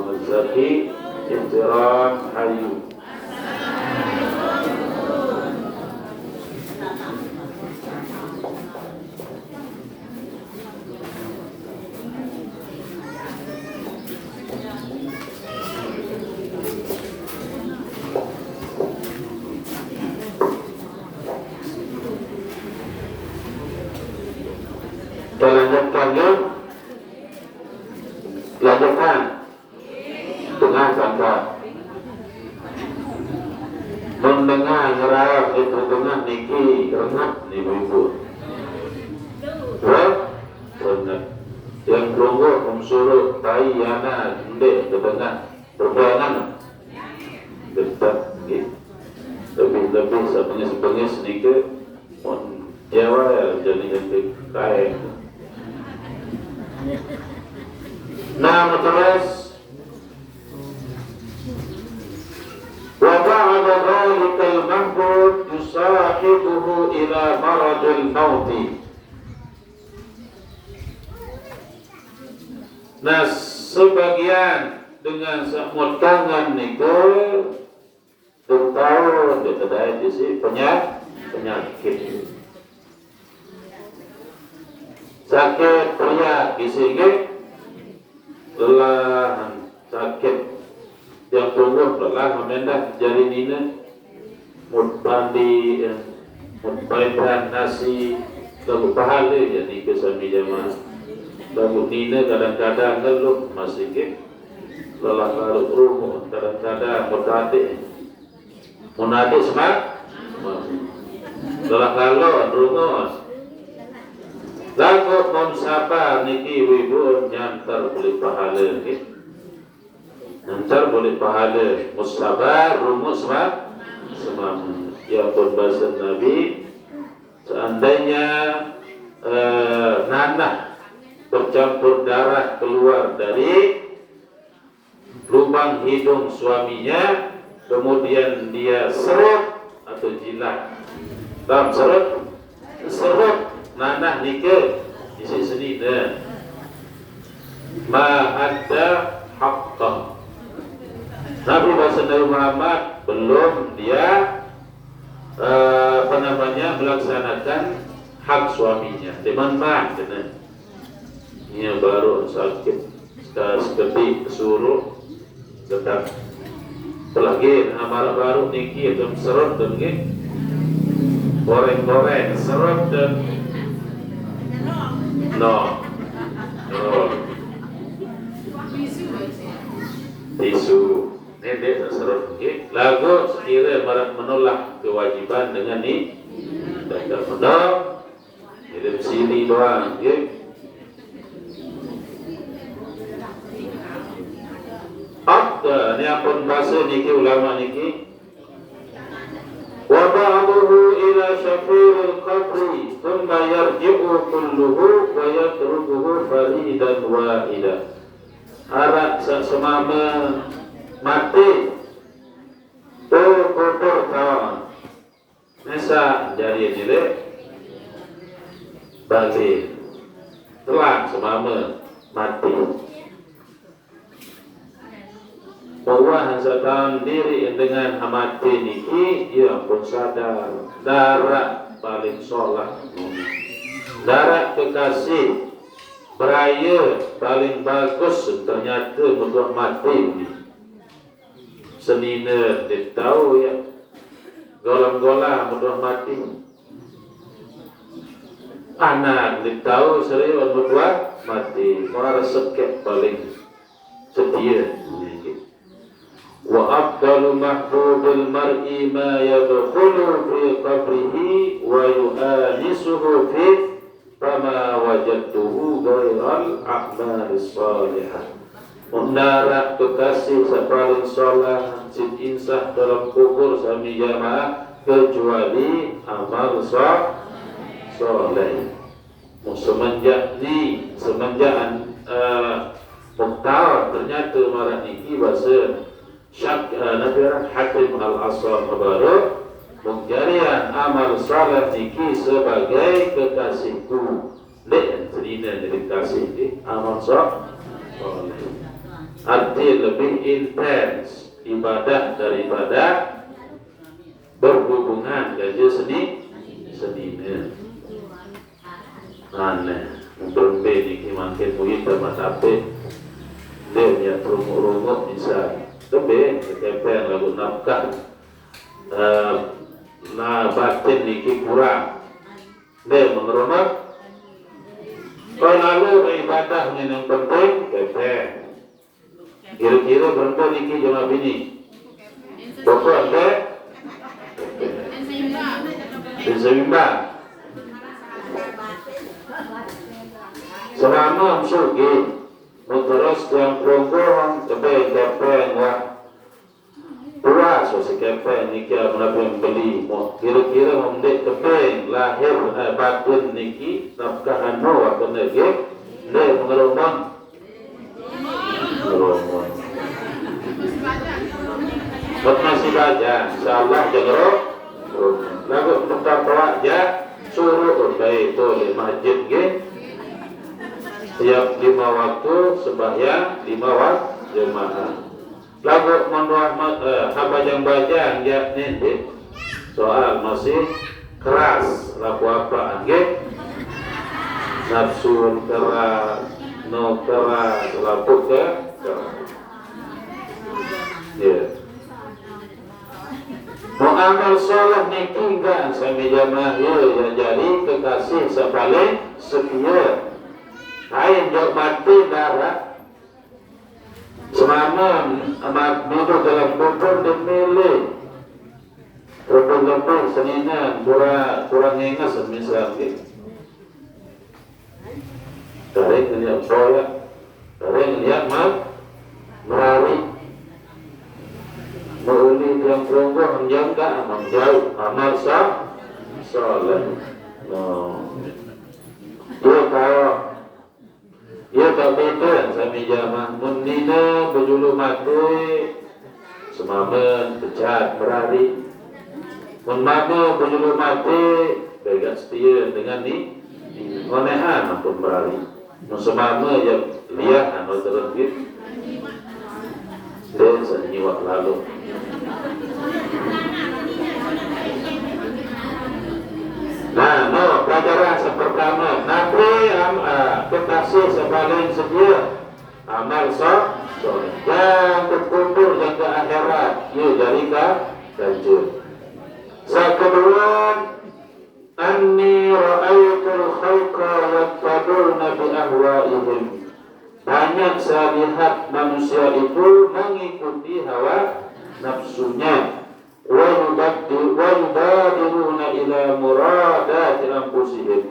Muhammad Zaki Ihtiram Hayu. Lanjutkan dengan kata mendengar ngerayap itu dengan niki rengat ni ibu. Rengat yang keronggo memsuruh bayi anak ndek dengan berbayangan dekat lebih sebengis niki Jawa jadi kain. Nah, terus wa ba'da dhalika al-mahbub yusahibuhu ila maradil maut. Nah, sebagian dengan samut tangan niku tahu dia tadai isi penyakit sakit pria isi lelah sakit yang tumbuh lelah mendah jari nina mutbandi mutbaitan nasi lalu pahala jadi kesami jamaah lalu nina kadang-kadang ngeluh masih lelah larut rumah kadang-kadang munati semak lelah lalu rumah lagu monsapa niki ibu nyantar boleh pahala ni, nyantar boleh pahala musabar rumus semam. Ya pun bahasa Nabi seandainya nanah bercampur darah keluar dari lubang hidung suaminya, kemudian dia serut atau jilat, dalam serut nanah nikah isi seni dah ma ada haqqah. Nabi Muhammad belum dia melaksanakan hak suaminya. Teman-teman kena ini baru sakit seperti kesuruh tetap pelagi amarah baru niki atau serut dan goreng-goreng serut dan no. Tisu ini serut lagu sekira menolak kewajiban dengan ini tidak menolak hidup sini doang Abda ni apun bahasa niki ulama niki wa ba'dahu ila syafiril qabri thumma yarji'u kulluhu wa yatrukuhu faridan wahidah. Harap semama mati kubur kawan nesa jadi jelek balik telah semama mati bahwa hasilkan diri dengan hamati niki ia pun sadar darah paling sholat darah kekasih beraya paling bagus ternyata mudah mati senina dia tahu ya golang-golang mudah mati anak dia tahu serius mudah mati orang resek paling setia wa afdalu mahbubil mar'i ma yadkhulu fi qabrihi wa yu'anisuhu fi fama wajadtuhu ghairal a'malis salihah. Mendarat kekasih sepaling sholat sin insah dalam kubur sami jamaah kecuali amal soleh. Semenjak Mukhtar ternyata marah niki bahasa syak Nabi Hakim al-Aswar Mubarak menjadikan amal salat niki sebagai kekasihku. Lek sedina jadi kasih di amal soleh. arti lebih intens ibadah daripada berhubungan gaji senina. Aneh, berbe di makin muhit sama tapi dia punya rumuk bisa lebih kekepen lagu nafkah batin niki kurang dia mengerumak. Kalau lalu ibadah yang penting kepen kira-kira berapa niki jemaah bini pokok ada diseimbang selama sugi terus yang program kepen lah puas si kepen niki menabung beli kira-kira memdek kepen lahir batin niki nafkahan mau atau nege ne mengerumah buat masih baca insyaallah jangan lagu tetap aja suruh baik itu di masjid ge tiap 5 waktu sembahyang 5 waktu jemaah lagu mendoa habajang bajang ya nih soal masih keras lagu apa ge nafsu keras no keras lagu ke ya mau amal soleh niki enggak sami jamaah ya jadi kekasih sepaling setia ain jauh mati darah semama amat duduk dalam kubur dan milih kubur senina kurang ingat semisal gitu tarik ngeliat bola tarik ngeliat merari meuli yang perunggu menjaga menjauh amal soleh dia tak beda sami jamaah mundina berjulu mati semamen pecat berari mama berjulu mati begat setia dengan ni ngonehan ampun berari semama yang lihat anu terengit dan senyiwak lalu nah, pelajaran pertama Nabi kekasih sepaling setia amal soleh yang terkumpul hingga akhirat ya jadi ganjil. Kedua anni ra'aitul khalqa yattaduna bi ahwa'ihim banyak saya lihat manusia itu mengikuti hawa nafsunya wa yubadiruna ila muradati anfusihim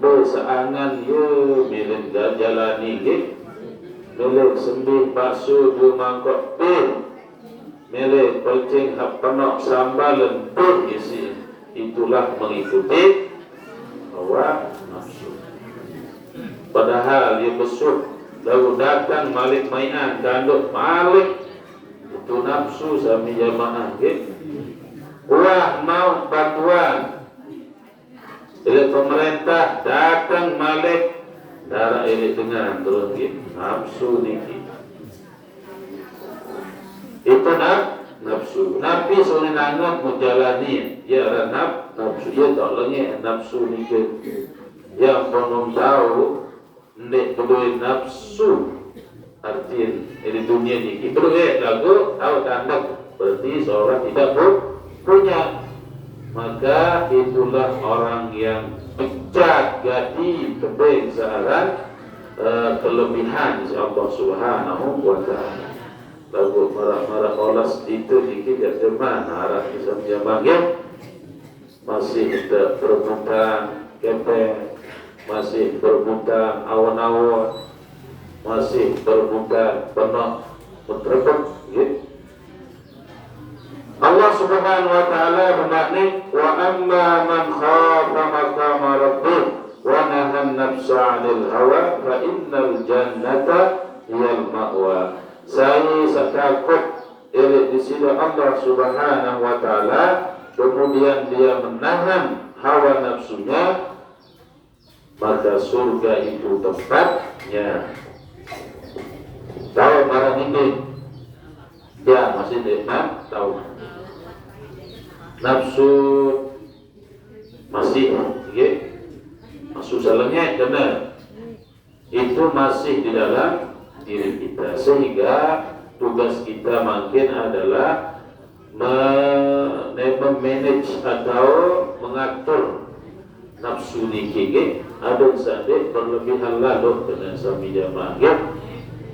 besaangan ye milik jalani ge milik sembih bakso dua mangkok milik pelcing hap penok sambalan isi itulah mengikuti hawa nafsu padahal dia besuk lalu datang malik mainan danduk malik itu nafsu sami jamaah gitu. Wah mau bantuan oleh pemerintah datang malik darah ini dengan terus gitu. Nafsu niki itu nafsu nabi soalnya nangat menjalani ya nafsu ya tak lagi nafsu niki yang belum tahu ndek peduli nafsu artinya di dunia ini perlu lagu tahu tanda berarti seorang tidak punya maka itulah orang yang pecat gadi kebesaran kelebihan si Allah Subhanahu wa ta'ala lagu marah-marah olas itu dikit zaman arah kisah zaman masih berhutang kepe masih berhutang awan-awan masih berbuka penuh menterbang gitu. Allah Subhanahu wa ta'ala bermakna wa amma man khafa maqama rabbih wa nahan nafsa 'anil hawa fa innal jannata hiyal ma'wa. Saya takut di sisi Allah Subhanahu wa ta'ala kemudian dia menahan hawa nafsunya maka surga itu tempatnya. Tahu menit. Ya, masih nak tahu. Nafsu masih, okay? Nafsu salengnya kena. Itu masih di dalam diri kita, sehingga tugas kita makin adalah memanage atau mengatur nafsu niki. Ada sahaja berlebihan lalu dengan sami jamaah.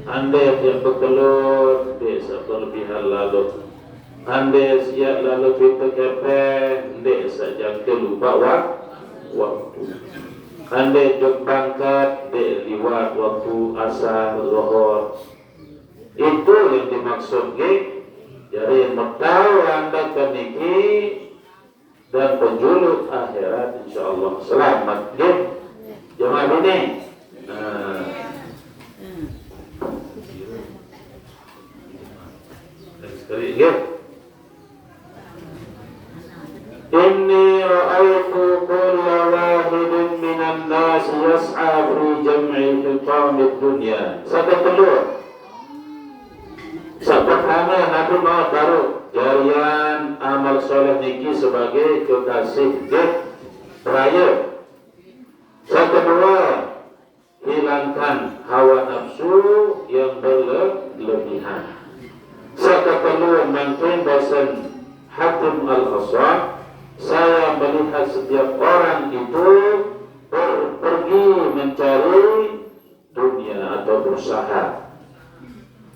Anda yang berkelur desa berlebihan lalu. Anda siap lalu kita kepe desa jangan lupa waktu. Anda jog bangkat liwat waktu asar zuhur. Itu yang dimaksud jadi tahu anda keniki dan penjuluk akhirat insyaallah selamat jemaah ini. Sekali Inni ra'aitu kulla wahidin minan nas yas'a fi jam'i hitamid dunya. Satu telur. Pertama Nabi mau baru jarian amal soleh niki sebagai kekasih raya. Satu kedua, hilangkan hawa nafsu yang berlebihan. Satu kedua, maintain bosan Hatim al-Aswad. Saya melihat setiap orang itu pergi mencari dunia atau berusaha.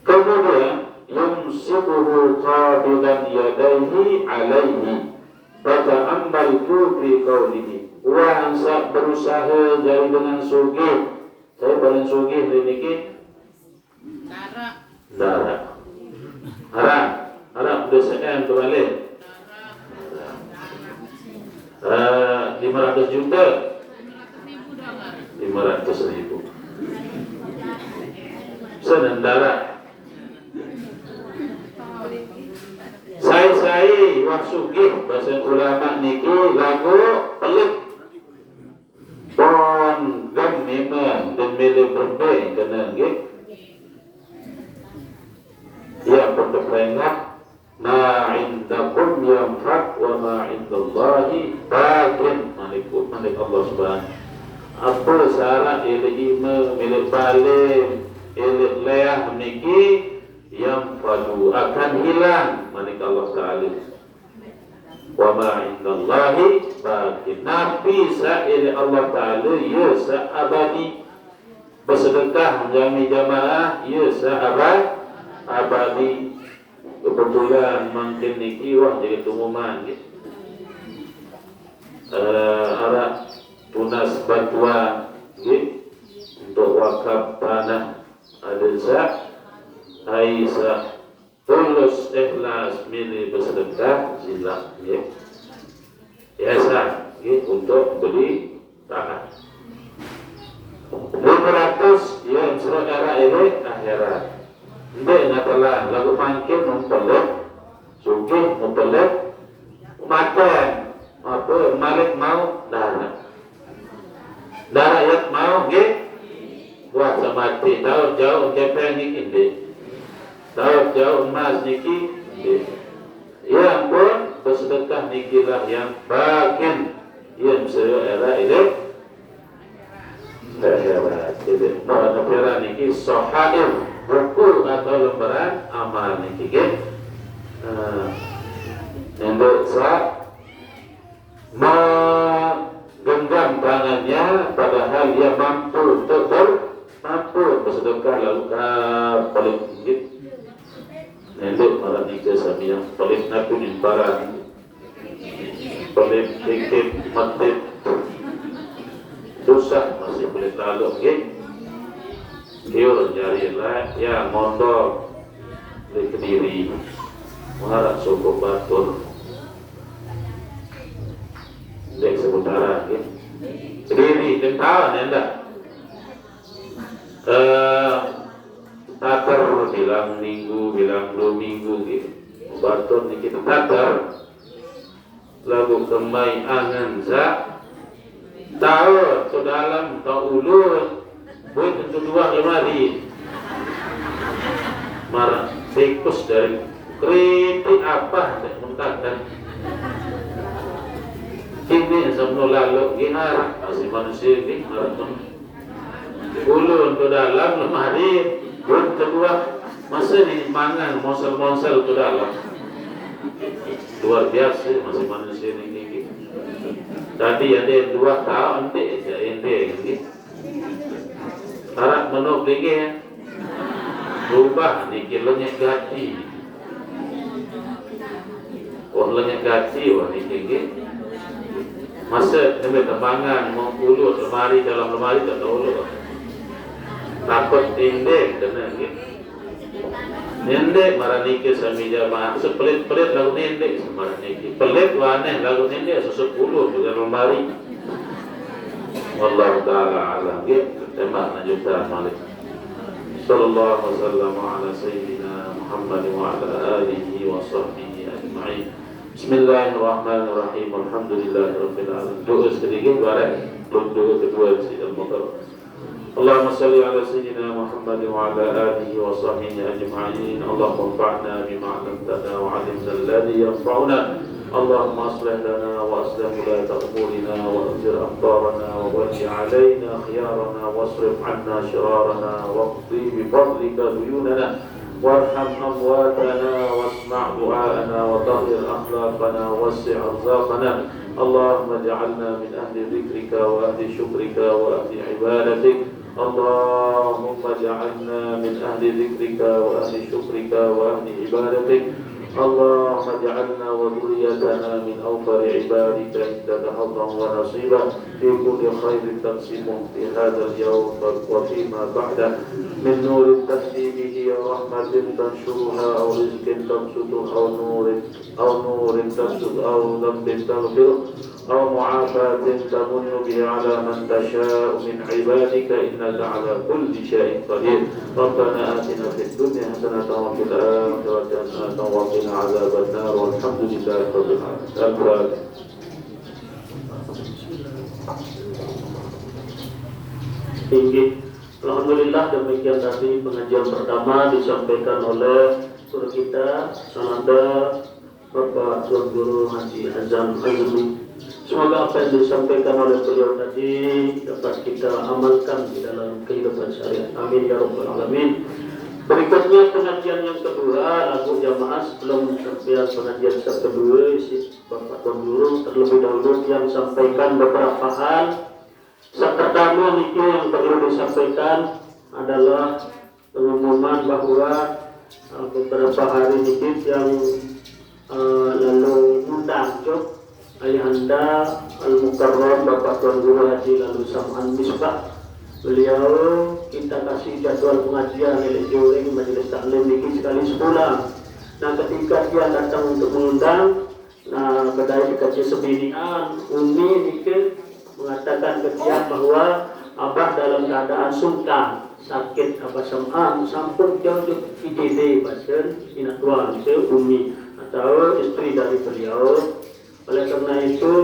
Kemudian yumsikuhu qabidan yadaihi alaihi fata'ammalku fi qawlihi wa ansa berusaha jadi dengan sugih. Saya paling sugih ini darah harap desaan kembali 500 juta 500.000 senang darah saya wah sugih bahasa ulama niki lagu pelik pon gam memang dan milih berbeda kena nggih ya perteprengat ma indakum yanfaq wa ma indallahi baqin manik Allah subhanahu apa syarat ilmu milik balim ilik leah niki yang fadu akan hilang manik Allah Ta'ala wa ma indallahi baqin nabi sa'ili Allah Ta'ala ya sa'abadi bersedekah menjami jamaah ya sa'abadi kebetulan makin niki wah jadi tumuman gitu. Arah tunas bantuan gitu untuk wakaf tanah adza Aisyah tulus ikhlas milih bersedekah silap gitu. Biasa gitu untuk beli tanah 500 yang suruh era ini akhirat. Hindi ngatalah lagu mangkin mempelek sugih mempelek makan apa malik mau darah yat mau buat samati tahu jauh kepen niki ndi tahu jauh emas niki ya ampun bersedekah nikilah yang bakin yang saya era ini jadi mau ada niki sohail buku atau lembaran amal niki untuk saat menggenggam tangannya padahal dia mampu bersedekah lalu paling tinggi untuk para niki sami yang paling nabi nimbaran paling tinggi mati susah masih boleh lalu kiur jarilah ya mondok di Kediri mengharap suku batur dek sementara Kediri kentawan anda tatar bilang minggu bilang 2 minggu gitu batur ni kita tatar lagu kemai angan za tahu ke dalam tahu ulur buat untuk 2 lemari marah tikus dari kritik apa yang mengatakan ini sebelum lalu gimana masih manusia ini ulun ke dalam lemari buat kedua masa ini mangan monsel ke dalam luar biasa masih manusia ini tadi ada dua tahun ini harap menuk lagi ya berubah dikit lenyek gaji lenyek gaji wah dikit masa demi tembangan mau ulut lemari dalam lemari tak tahu ulut takut indek kena gitu nendek marah nikah sami jamaah sepelit-pelit lagu nendek marah nikah pelit waneh lagu nendek sesepuluh dengan lemari wallahu ta'ala alam gitu tema najutan malik sallallahu wasallam ala sayyidina Muhammad wa ala alihi wa sahbihi ajma'in bismillahirrahmanirrahim alhamdulillahirabbil alamin doa sedikit barang doa kedua si al-mukarram Allahumma salli ala sayyidina Muhammad wa ala alihi wa sahbihi ajma'in Allahumma anfa'na bima 'allamtana wa 'allimna alladhi yanfa'una Allahumma aslih lana wa aslih ulata umurina wa anzir amtarana wa wali 'alaina khiyarana wasrif 'anna shirarana waqdi bi fadlika duyunana warham amwatana wasma' du'aana wa tahhir akhlaqana wasi' arzaqana Allahumma ij'alna min ahli dhikrika wa ahli syukrika wa ahli ibadatik Allahumma ij'alna min ahli dhikrika wa ahli syukrika wa ahli ibadatik Allahumma ij'alna wa dhurriyyatana min awfari ibadika indaka hazzan wa nasiba fi kulli khairin taqsimuhu fi hadzal yawm wa fi ma ba'da min nurin tahdi bihi rahmatin tanshuruha aw rizqin tabsutu aw nurin tabsut aw dhanbin taghfiru aw mu'afatin tamunnu bihi ala man tasha'u min ibadika innaka ala kulli shay'in qadir Rabbana atina fid dunya hasanatan wa fil akhirati hasanatan wa qina adzaban nar walhamdulillahi rabbil alamin tinggi alhamdulillah demikian tadi pengajian pertama disampaikan oleh guru kita Sanada Bapak Tuan Guru Haji Azam Azmi. Semoga apa yang disampaikan oleh beliau tadi dapat kita amalkan di dalam kehidupan sehari-hari. Amin ya rabbal alamin. Berikutnya pengajian yang kedua, lagu jamaah sebelum sampai pengajian yang kedua, Bapak Tuan Guru terlebih dahulu yang sampaikan beberapa hal. Pertama yang perlu disampaikan adalah pengumuman bahwa beberapa hari dikit yang lalu undang Jok Ayahanda Al-Mukarram Bapak Tuan Guru Haji Lalu Sam'an Misbah. Beliau kita kasih jadwal pengajian oleh Juring Majelis Taklim dikit sekali sebulan. Nah ketika dia datang untuk mengundang, nah kedai dikasih sebinian Umi dikit mengatakan ke dia bahwa Abah dalam keadaan sungkan sakit Abah Sam'an sampun jauh IGD pasien inak tuan itu Umi atau istri dari beliau. Oleh karena itu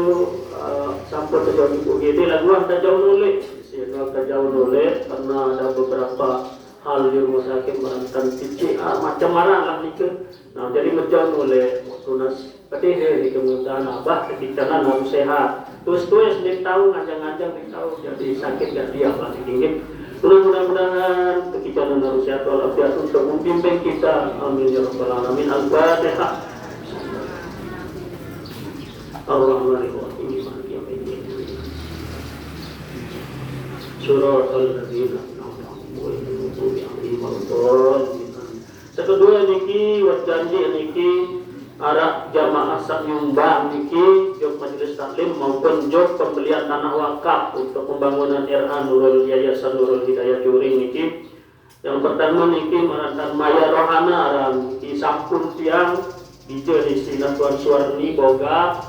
sampai terjadi IGD lagu tak jauh nulis tak jauh nulis karena ada beberapa hal di rumah sakit merantan TCA macam mana lah nikah. Nah jadi menjauh oleh tunas petihe di kemudian Abah ketika harus sehat terus dia tahu ngajang-ngajang dia tahu jadi sakit gak dia apa dingin. Mudah-mudahan ketika harus sehat walafiat untuk membimbing kita. Amin ya rabbal alamin. Al-Fatihah. Ar-Rahmanir-Rahim. Surah Al-Ladzina Kedua niki janji niki arah jamaah sak nyumbang niki jok majelis taklim maupun jok pembelian tanah wakaf untuk pembangunan RA Nurul Yayasan Nurul Hidayah Juring niki. Yang pertama niki marantan Maya Rohana aran niki sampun tiang hijau istilah Tuan Suwarni boga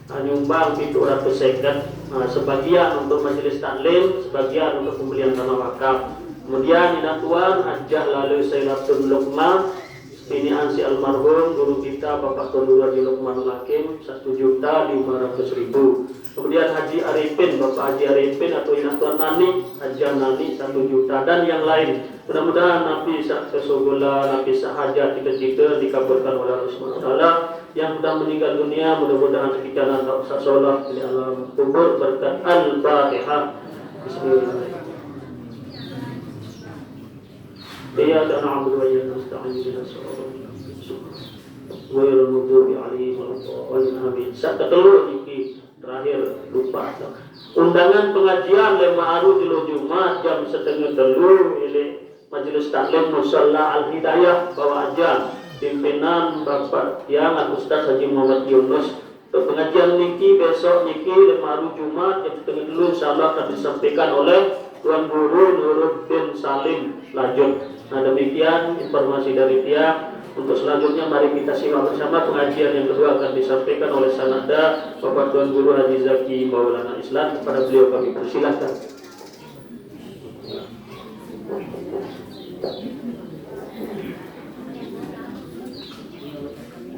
nyumbang 750 sebagian untuk majelis taklim, sebagian untuk pembelian tanah wakaf. Kemudian Ina Tuan Hajjah lalu Sayyidatun Luqman binian si almarhum guru kita Bapak Tuan Guru Haji Luqmanul Hakim 1.500.000. Kemudian Haji Arifin Bapak Haji Arifin atau Ina Tuan Nani Haji Nani 1 juta dan yang lain Mudah-mudahan Nabi sesogola, Nabi sahajat kita dikabulkan oleh Allah Subhanahu wa taala. Yang sudah meninggal dunia mudah-mudahan sekian tak usah solat di alam kubur berkat Al-Fatihah. Bismillahirrahmanirrahim. Iyyaka na'budu wa iyyaka nasta'in ihdinas siratal mustaqim. Ghairil maghdubi 'alaihim waladdallin. Amin. Sak kedua iki terakhir lupa. Undangan pengajian lema aru di Jumat jam 2:30 ini Majelis Taklim Musalla Al-Hidayah bawa ajan pimpinan Bapak Yang Ustaz Haji Muhammad Yunus. Untuk pengajian niki besok niki lema aru Jumat jam 2:30 insyaallah akan disampaikan oleh Tuan Guru Nuruddin Salim Lanjut. Nah demikian informasi dari dia. Untuk selanjutnya mari kita simak bersama pengajian yang kedua akan disampaikan oleh Sanada Bapak Tuan Guru Haji Zaki Maulana Islam. Kepada beliau kami persilahkan.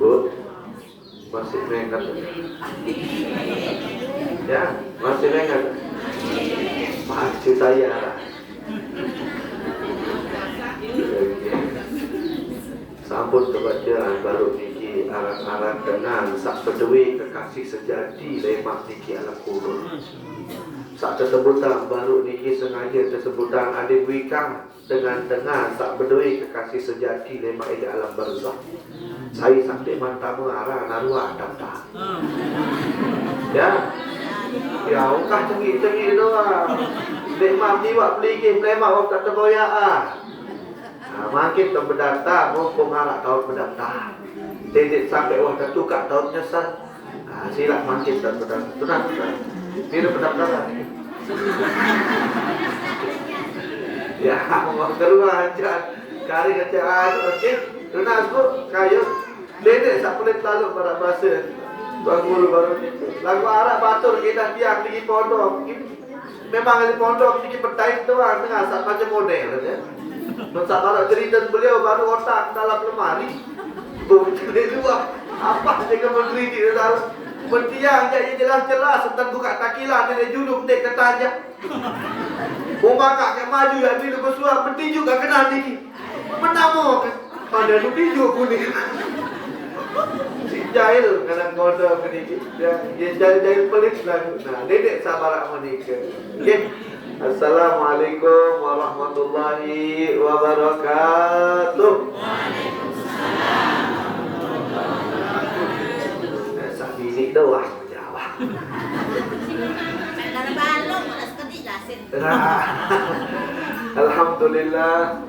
Bu, masih nekat ya, masih nekat masih saya. Sampun kebaca baru niki arang-arang dengan sak pedui kekasih sejati lemak niki alam kubur. Sak tesebutan baru niki sengaja tesebutan adik wikang dengan sak pedui kekasih sejati lemak di alam barzakh. Saya sampai mantamu arah narua daftar. Ya. Ya, ukah cengi-cengi doang. Lemak ni wak beli ke lemak wak tak terboyaan. Makin tak berdaftar, mumpung anak tahun berdaftar. Titik sampai wah tertukar tahun nyesal. Silap makin tak berdaftar. Tunang, bila pendaftaran. Ya, mau keluar aja. Kari kerjaan, okey. Tunang aku kayu. Titik tak boleh lalu pada bahasa. Tuan Guru baru lagu Arab batur kita tiang di pondok. Memang di pondok sedikit bertaik doang dengan saat macam model ya. Mensabar cerita beliau baru otak dalam lemari. Boleh luar. Apa dia menteri di dalam bertiang jadi jelas-jelas tentang buka takilan dari juluk dek ketajak. Umakak ke maju ya bila bersuara penting juga kena dikit. Menamo pada lupi juga kuning. Si jahil kadang kodok sedikit. Dia jahil pelit lah. Nah, dedek sabar menikah. Okey. Assalamualaikum warahmatullahi wabarakatuh. Waalaikumsalam. Sak bini doang menjawab. Dalam balong mana sekali jelasin. Alhamdulillah.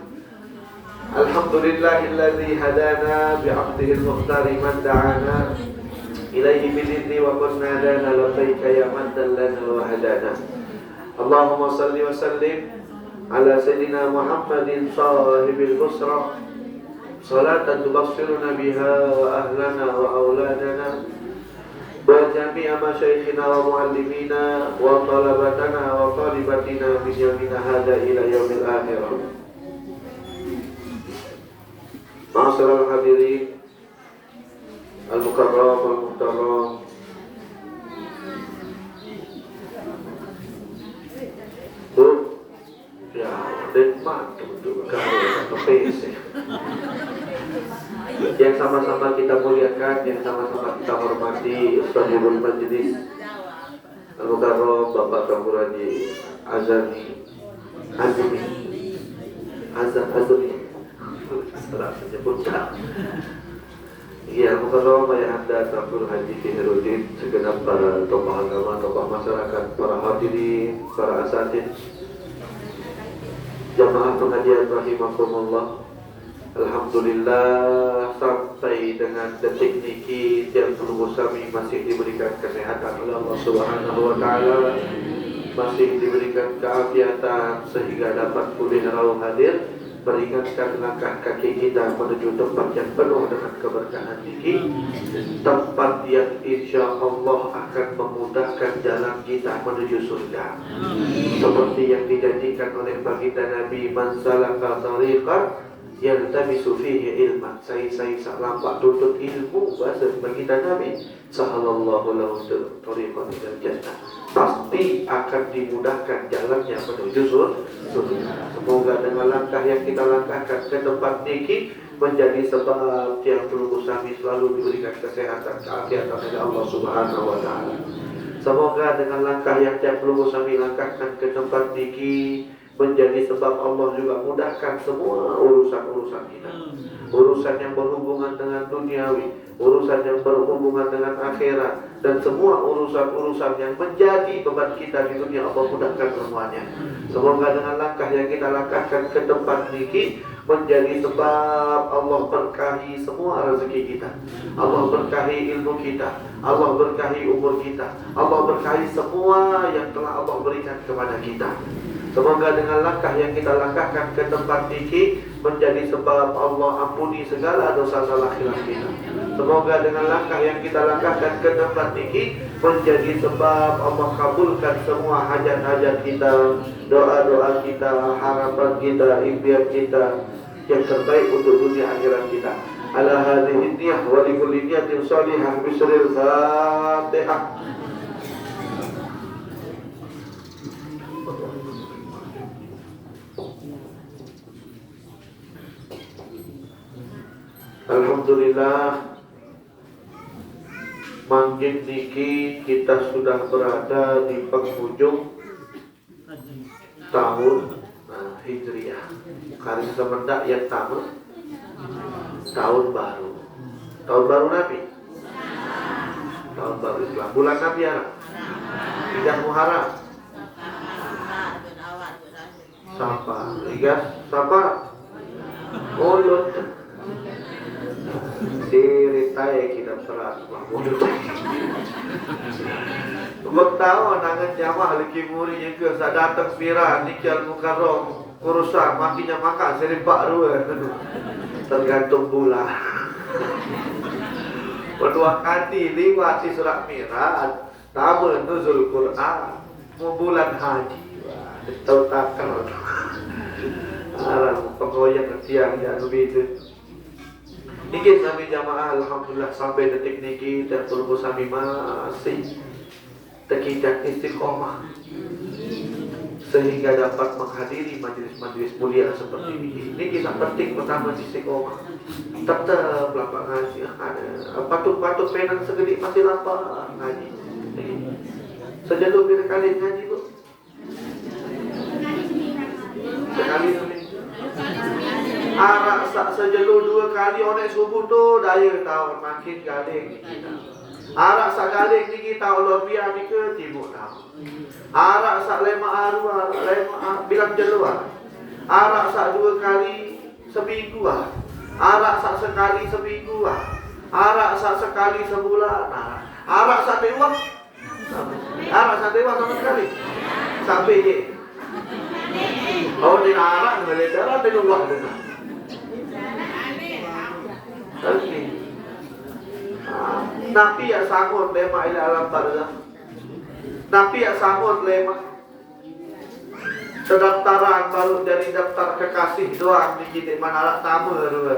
Alhamdulillahilladzi hadana bi'abdihi al-mukhtar man da'ana ilaihi bididni wa qulna lana labbaika ya man dallana wa hadana. Allahumma salli wa sallim ala sayyidina Muhammadin sahibil busra salatan tubassiruna biha wa ahlana wa auladana wa jami'a masyaikhina wa muallimina wa talabatana wa talibatina min yawmina hadha ila yaumil akhirah. Ma'asyiral hadirin al-mukarram wal-muhtaram, Bu, ya, nikmat untuk kau PC. Yang sama-sama kita muliakan, yang sama-sama kita hormati Ustadzul Majlis Al-Mukarram Bapak Dr. Haji Azmi setelah menyebutkan ya Mukarram Ayah Anda Dr. Haji Khairuddin, segenap para tokoh agama, tokoh masyarakat, para hadirin, para asatidz, jamaah pengajian rahimakumullah. Alhamdulillah sampai dengan detik niki yang perlu kami masih diberikan kesehatan oleh Allah Subhanahu wa taala, masih diberikan keafiatan sehingga dapat pulih rawuh hadir meringankan langkah kaki kita menuju tempat yang penuh dengan keberkahan niki, tempat yang insya Allah akan memudahkan jalan kita menuju surga, seperti yang dijanjikan oleh baginda Nabi, man salaka tariqan yaltamisu fihi ilman, saya lampak tuntut ilmu bahasa bagi Nabi sallallahu lahu tariqan ilal jannah, pasti akan dimudahkan jalannya menuju surga. Semoga dengan langkah yang kita langkahkan ke tempat niki menjadi sebab yang peluk kami selalu diberikan kesehatan, keafiatan oleh Allah Subhanahu wa taala. Semoga dengan langkah yang tiap peluk kami langkahkan ke tempat niki menjadi sebab Allah juga mudahkan semua urusan-urusan kita. Urusan yang berhubungan dengan duniawi, urusan yang berhubungan dengan akhirat, dan semua urusan-urusan yang menjadi beban kita di dunia Allah mudahkan semuanya. Semoga dengan langkah yang kita langkahkan ke tempat niki menjadi sebab Allah berkahi semua rezeki kita, Allah berkahi ilmu kita, Allah berkahi umur kita, Allah berkahi semua yang telah Allah berikan kepada kita. Semoga dengan langkah yang kita langkahkan ke tempat niki menjadi sebab Allah ampuni segala dosa salah khilaf kita. Semoga dengan langkah yang kita langkahkan ke tempat niki menjadi sebab Allah kabulkan semua hajat-hajat kita, doa-doa kita, harapan kita, impian kita yang terbaik untuk dunia akhirat kita. Ala hadhihi niyyah wa li kulli niyatin shalihah bisril Fatihah. Alhamdulillah, mangkin niki kita sudah berada di penghujung tahun Hijriah. Hari semendak yang tamu tahun baru. Tahun baru Nabi. Tahun baru Islam. Bulan Nabi Arab. Hijrah Muharram. Sapa. Hijrah Sapa. Ulun. Diritai kita serat mahmud. Tahu nangan jamaah lagi muri yang ke sadatang pira nikal mukarrom urusan makinya makan seripak dua tergantung bulan. Berdua kali liwati surat mirat tamu nuzul Quran mau bulan haji tahu takkan arang pengoyak tiang yang begitu. Niki sami jamaah alhamdulillah sampai detik niki dan perlu sami masih tekijan istiqomah sehingga dapat menghadiri majelis-majelis mulia seperti ini. Ini kisah penting pertama istiqomah. Tetap lapang ngaji ada. Patuk-patuk penang segede masih lapang ngaji. Sejauh berapa kali ngaji bu? Sekali seminggu. Arak sak sejelu 2 kali onek subuh tu daya tahu makin galing kita. Arak sak galing ni kita ulur biar ni ke timur tahu. Arak sak lema arwah, lema bilang jeluar. Arak sak 2 kali seminggu ah. Arak sak sekali seminggu ah. Arak sak sekali sebulan. Arak sak dewa. Arak sak dewa sama sekali. Sampai je. Oh di arak dengan darah di luar dengan. Nabi ya sanggup lema ila alam barzah. Nabi ya sanggup lema. Sedaftaran baru dari daftar kekasih doang di mana alat tamu dua.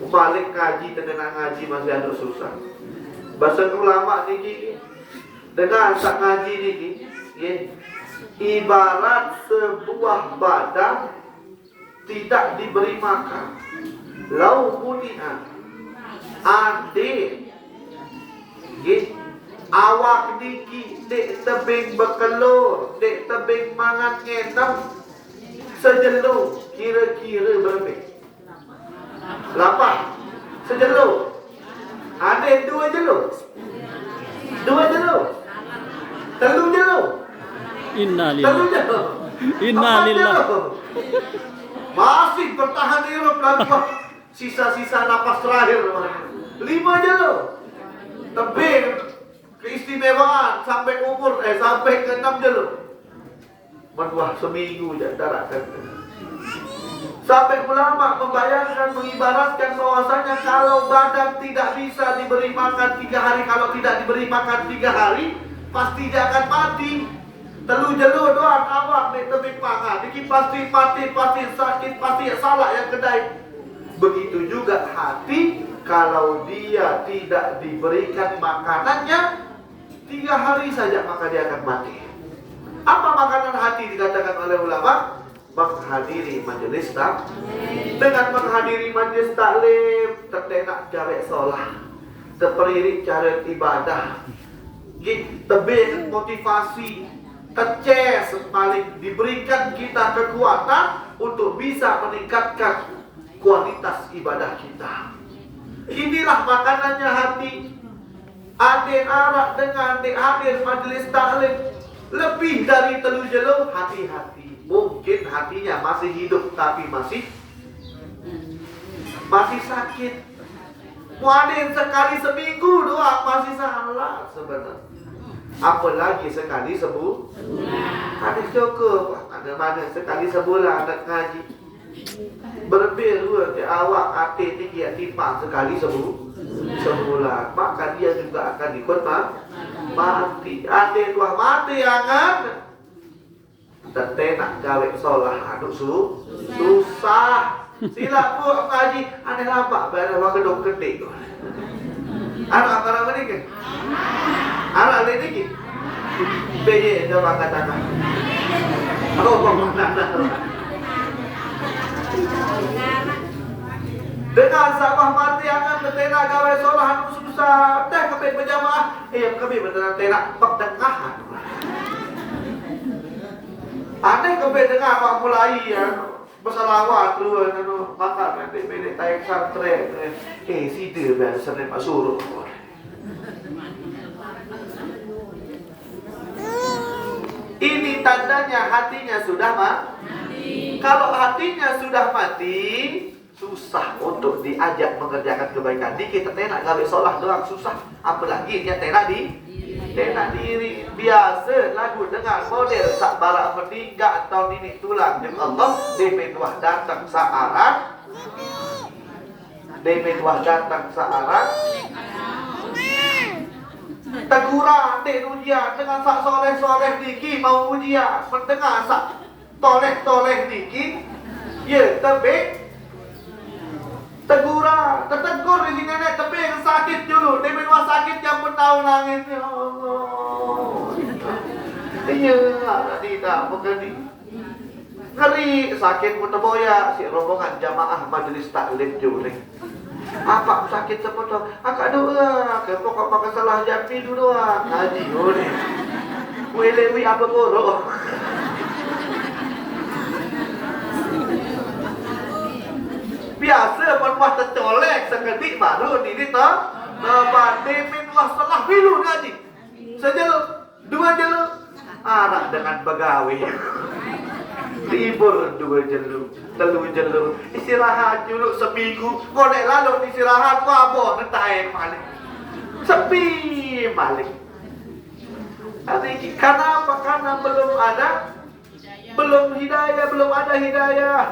Balik ngaji tenang ngaji masih ada susah. Bahasa ulama niki dengan sak ngaji niki, ibarat sebuah badan tidak diberi makan. Lau muni'an ade awak niki dek tebing berkelur, dek tebing mangan ngenam sejelu kira-kira berapa? 8 sejelu. Ada 2 jelu. 2 jelu. 3 jelu. Innalillah. Masih bertahan hidup lalu sisa-sisa napas terakhir. 5 jelu. Tebing keistimewaan sampai umur sampai ke 6 jelu. Menwah seminggu je darahkan. Sampai ulama membayangkan, mengibaratkan bahwasanya kalau badan tidak bisa diberi makan 3 hari, kalau tidak diberi makan 3 hari, pasti dia akan mati. Telu jelu doang awak nek tebing pangan. Iki pasti sakit, pasti salah yang kedai. Begitu juga hati, kalau dia tidak diberikan makanannya 3 hari saja maka dia akan mati. Apa makanan hati dikatakan oleh ulama? Menghadiri majelis taklim. Dengan menghadiri majelis taklim, tertenak cara sholat, terperirik cara ibadah, tebih motivasi, terces paling diberikan kita kekuatan untuk bisa meningkatkan kualitas ibadah kita. Inilah makanannya hati. Adik arak dengan adik hadir majelis taklim lebih dari telu jelo, hati-hati. Mungkin hatinya masih hidup tapi masih sakit. Muadin sekali seminggu doang masih salah sebenarnya. Apalagi sekali sebulan. Hadis cukup. Mana sekali sebulan nak ngaji. Berbeza awak hati tinggi timpang sekali sebulan. Maka dia juga akan ikut mati. Hati tuah mati angan. Tertenak gawe sholah aduk susah. Sila bu ngaji aneh lampak bayar wang gedung gede. Anak apa ini ke? Anak ini ke? BJ coba katakan. Dengan sabah mati akan tertenak gawe sholah aduk susah. Teh kami berjamaah. Kami bertenak pertengahan. Aneh kebe dengar apa mulai ya bersalawat dulu makan nanti beda taik santren situ biar sering masuk. Ini tandanya hatinya sudah mati. Kalau hatinya sudah mati, susah untuk diajak mengerjakan kebaikan. Dikit tenak gawe sholat doang susah, apalagi dia tenak diri. Biasa lagu dengar model sak bara meninggal tahun ini tulang jeung Allah DP tuah datang saarang teguran dek ujian dengan sak soleh niki mau ujian mendengar sak toleh niki ya tebek teguran tertegur di sini nenek tebek sakit dulu demi dua sakit yang bertahun nangis ya Allah. Iya, tidak mengerti. Ngeri sakit muteboya si rombongan jamaah majelis taklim juring. Apa sakit seperti akak doa, ke pokok pakai salah jati dulu doang. Ngaji ore. Kuelewi apa goro. Biasa penwah tercolek sekedik baru diri toh. Nabade minwah salah bilu ngaji. Sejeluk, 2 jeluk. Arak dengan pegawai. Libur 2 jeluk, 3 jeluk. Istirahat dulu seminggu. Kodek lalu istirahat wabah ngetai balik. Sepi balik. Karena apa? Karena belum ada hidayah.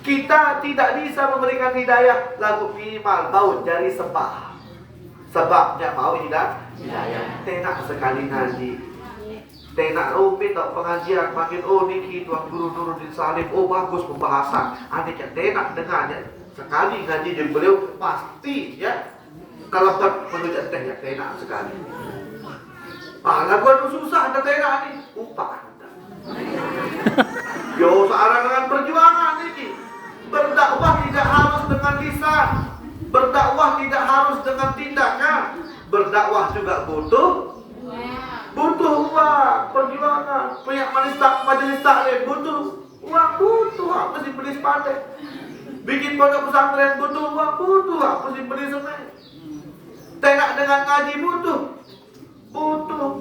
Kita tidak bisa memberikan hidayah. Lagu minimal mau cari sebabnya mau hidayah. Tenak sekali ngaji. Tenak rumit tak pengajian makin niki tuan guru Nuruddin Salim bagus pembahasan. Adik tenak dengannya sekali ngaji jeung beliau pasti ya kalau menuju teh tenak sekali. Lagu susah ada tenak nih upah. Yo searah dengan perjuangan niki. Berdakwah tidak harus dengan lisan. Berdakwah tidak harus dengan tindakan. Berdakwah juga butuh uang, perjuangan. Punya majelis taklim butuh uang, apa sih beli sepatu. Bikin pondok pesantren butuh uang, apa sih beli semen. Tenak dengan ngaji butuh.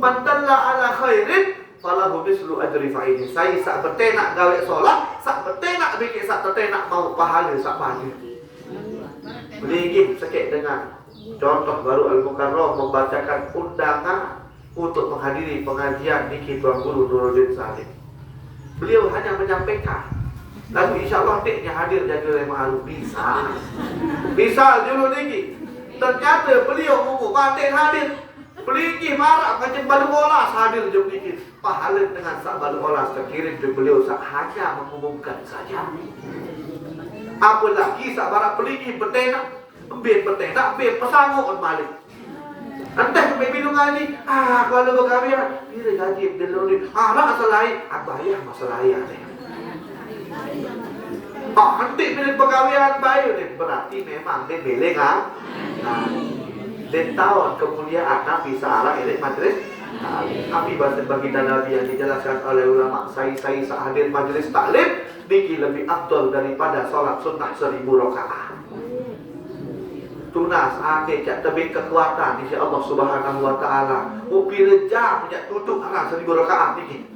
Man dalla ala khairin falahu mislu ajri fa'ilih. Saya sak bertenak gawe salat, sak bertenak bikin sak tertenak mau pahala sak banyak. Beli sekek dengan contoh baru Al-Mukarram membacakan undangan untuk menghadiri pengajian niki Tuan Guru Nuruddin Salim. Beliau hanya menyampaikan, lalu insya Allah deknya hadir jaga malu bisa dulu niki. Ternyata beliau ngomong dek hadir, beli marah macam balu olas hadir jam niki. Pahala dengan sak balu olas terkirim ke beliau hanya mengumumkan saja. Apalagi sak barak peligi petena, ambil pesango on balik. Entah ke bidu ngaji, kalau berkahwin, dia gaji dulu ni. Nak selai, bayar masalah ya. Nanti bila berkahwin bayu ni berarti memang dia beleng dan tahun kemuliaan Nabi Sa'ala ini majlis Nabi baginda Nabi yang dijelaskan oleh ulama saya hadir majlis taklim niki lebih afdal daripada solat sunnah 1000 rakaat. Tunas ake cak tebing kekuatan insya Allah Subhanahu wa taala. Upi reja punya tutup arah 1000 rakaat niki.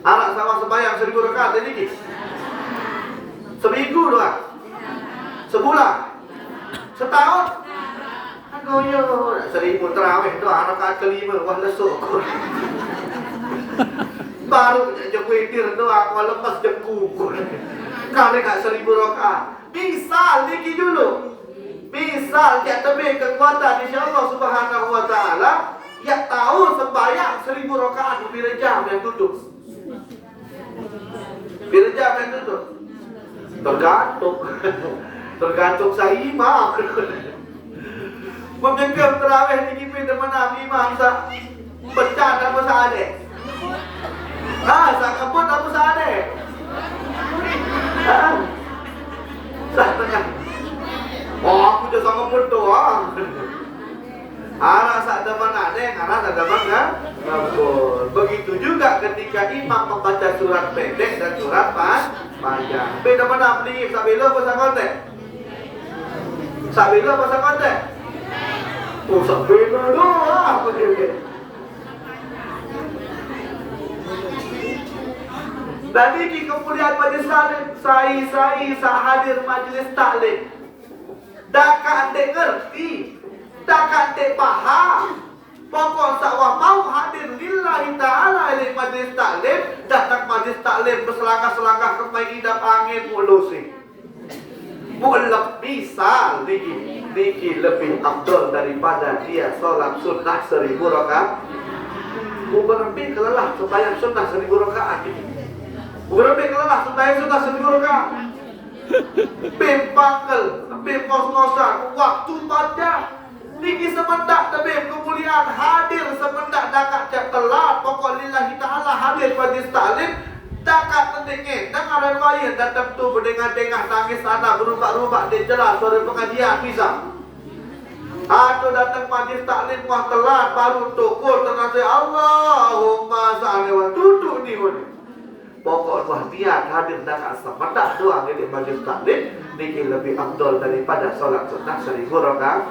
Arah sama sembahyang 1000 rakaat niki. Seminggu doang. Sebulan. Setahun. Goyo 1000 tarawih doa rakaat kelima wah lesuk. Baru Jokowi tir doa wah lepas jengku. Kali kat 1000 rakaat. Misal lagi dulu. Misal yang tebing kekuatan insya-Allah Subhanahu wa taala yang tahu sembahyang 1000 rakaat bila jam yang tutup. Bila jam yang tutup. Tergantung saya imam. Memjengkel terawih ni kipin teman Nabi imam sa pecah apa saade. Sa kebut apa saade. Sah tengah. Aku je sangat berdoa. Arah sak teman ada, arah sak teman ngabul. Begitu juga ketika imam membaca surat pendek dan surat panjang. Beda mana beli sabila pasal konten. Sabila pasal konten. Oh sabila doa apa dia? Dan ini kemuliaan majlis taklim. Saya hadir majlis taklim. Dakak ante ngerti, dakak ante paham. Pokok sawah mau hadir lillahi ta'ala ilai majlis taklim. Datang majlis taklim berselangkah-selangkah kemai idap angin mulusi. Mulak misal niki lebih afdal daripada dia solat sunnah 1000 rakaat. Berhenti kelelah sembahyang sunnah 1000 rakaat. Berhenti kelelah sembahyang sunnah 1000 rakaat. Pempangkel, pempos-posan, waktu baca niki semendak tapi kemuliaan hadir semendak dakak cak telat pokok lillahi ta'ala hadir majlis taklim dakak tendengin dengar riwayat datang tu berdengah-dengah nangis anak berubah-ubah dia jelas suara pengajian bisa. Atau datang majlis taklim wah telat baru tukul tenang Allahumma sa'alai wa duduk ni pun. Pokok wah niat hadir dakak semendak doang di majlis taklim niki lebih afdal daripada solat sunnah 1000 rakaat.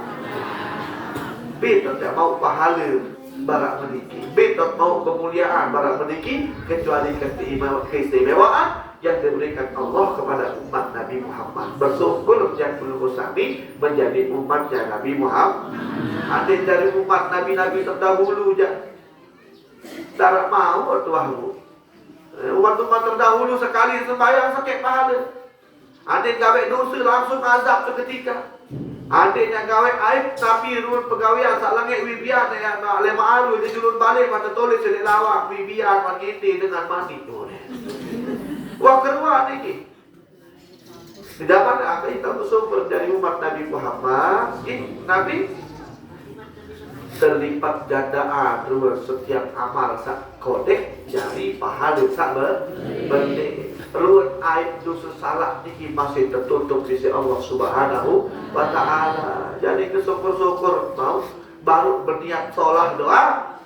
Betul tak mau pahala barak meniki. Betul mau kemuliaan barak meniki kecuali keistimewaan yang diberikan Allah kepada umat Nabi Muhammad. Bersyukur yang belum kami menjadi umatnya Nabi Muhammad. Ada dari umat Nabi-Nabi terdahulu je. Tak mau tuahmu. Umat-umat terdahulu sekali sembahyang sakit pahala. Ada gawe dosa langsung azab seketika. Ada yang gawe aib tapi run pegawaian sak langit wibian yang nak le maaru dia julun balik mata tulis di lawak wibian man ngiti dengan mandi tu. Wah keruan niki. Didapat apa itu bersumber dari umat Nabi Muhammad. Nabi terlipat gandaan terus setiap amal sak kodek jadi pahala sak berbeda. Ruwet aib dosa salah niki masih tertutup sisi Allah Subhanahu wa taala. Jadi kesyukur-syukur mau baru berniat solat doa.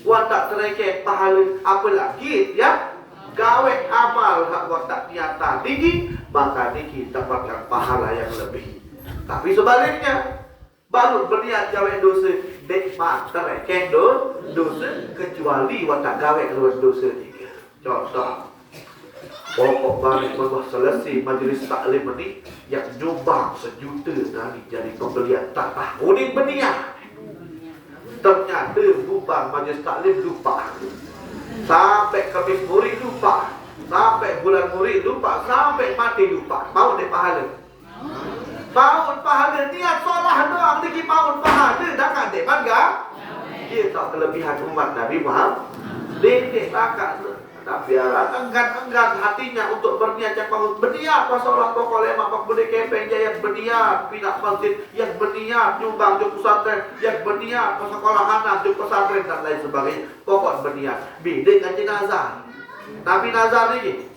Wa tak tereke pahala apalagi ya gawe amal hak wa tak niatan niki maka niki dapatkan pahala yang lebih. Tapi sebaliknya baru berniat gawe dosa nikmat tereke dosa kecuali wa tak gawe ruwet dosa niki. Contoh pokok balik bawah selesai majlis taklim ini yang nyumbang 1 juta nani jadi pembelian tanah uning berniat. Ternyata bubar majlis taklim lupa. Sampai Khamis murid lupa. Sampai bulan murid lupa. Sampai mati lupa. Mau dia pahala. Mau pahala niat solah doang lagi mau pahala dah kan depan gak? Dia tak kelebihan umat Nabi Muhammad. Dia takak Tak biarlah enggan hatinya untuk berniat yang bagus. Berniat masalah pokok lemak, pokok budi kepeng, yang berniat pindah masjid, yang berniat nyumbang di pesantren, yang berniat sekolah anak di pesantren dan lain sebagainya. Pokok berniat. Beda dengan nazar. Tapi nazar ini,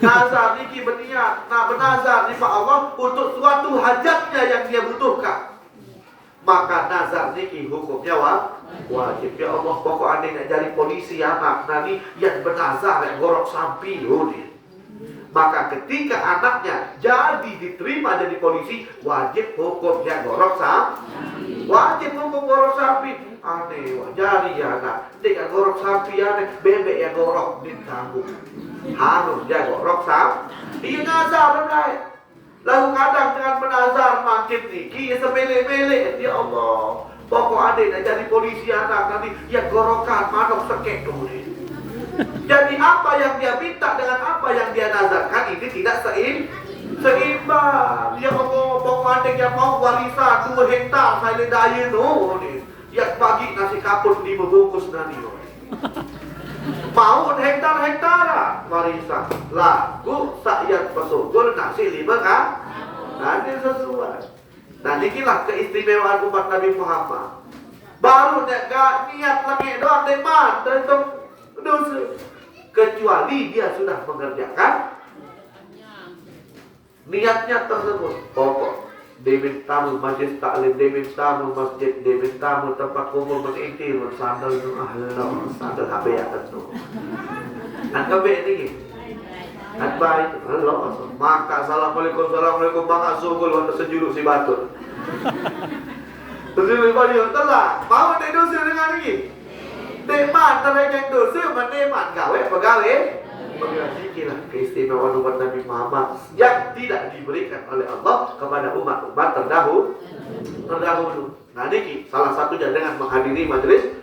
nazar ini berniat, bernazar di Allah untuk suatu hajatnya yang dia butuhkan. Maka nazar niki hukumnya wajib. Ya Allah, pokok anda nak jadi polisi anak nanti yang bernazar yang gorok sampi ini. Maka ketika anaknya jadi diterima jadi polisi, wajib hukumnya gorok sampi. Wajib hukum gorok sampi. Aneh, jadi ya anak dengan gorok sampi aneh, bebek yang gorok ditanggung. Harus dia gorok sampi. Dia nazar benar. Lalu kadang dengan menazar makin tinggi, sepele-pele, ya Allah. Pokok adik nak jadi polisi anak nanti, ya gorokan, manok sekek dulu. Jadi apa yang dia minta dengan apa yang dia nazarkan, ini tidak seimbang. Ya Allah, pokok adik yang mau warisan 2 hektar, saya daya no. Ya bagi nasi kapur 5 bungkus nanti. Mau hektar-hektar warisan laku sakyat pesugul nasi 5 kan? Nanti sesuai. Nanti kilah keistimewaan umat Nabi Muhammad. Baru gak niat lagi doang depan tentang dosa. Kecuali dia sudah mengerjakan niatnya tersebut. Pokok Demin tamu majlis taklim, demin tamu masjid, demin tamu tempat kumpul beriktir, bersandal tu ahlallah, sandal habis tu. Angkat baik ni, angkat baik, Allah. Maka assalamualaikum, assalamualaikum, maka sugul waktu sejuruk si batu. Sejuruk balik telah, mau tak dosa dengan ni? Deman terhadap dosa, meneman gawe pegawai. Mengajikilah keistimewaan umat Nabi Muhammad yang tidak diberikan oleh Allah kepada umat-umat terdahulu. Nah ini salah satunya dengan menghadiri majelis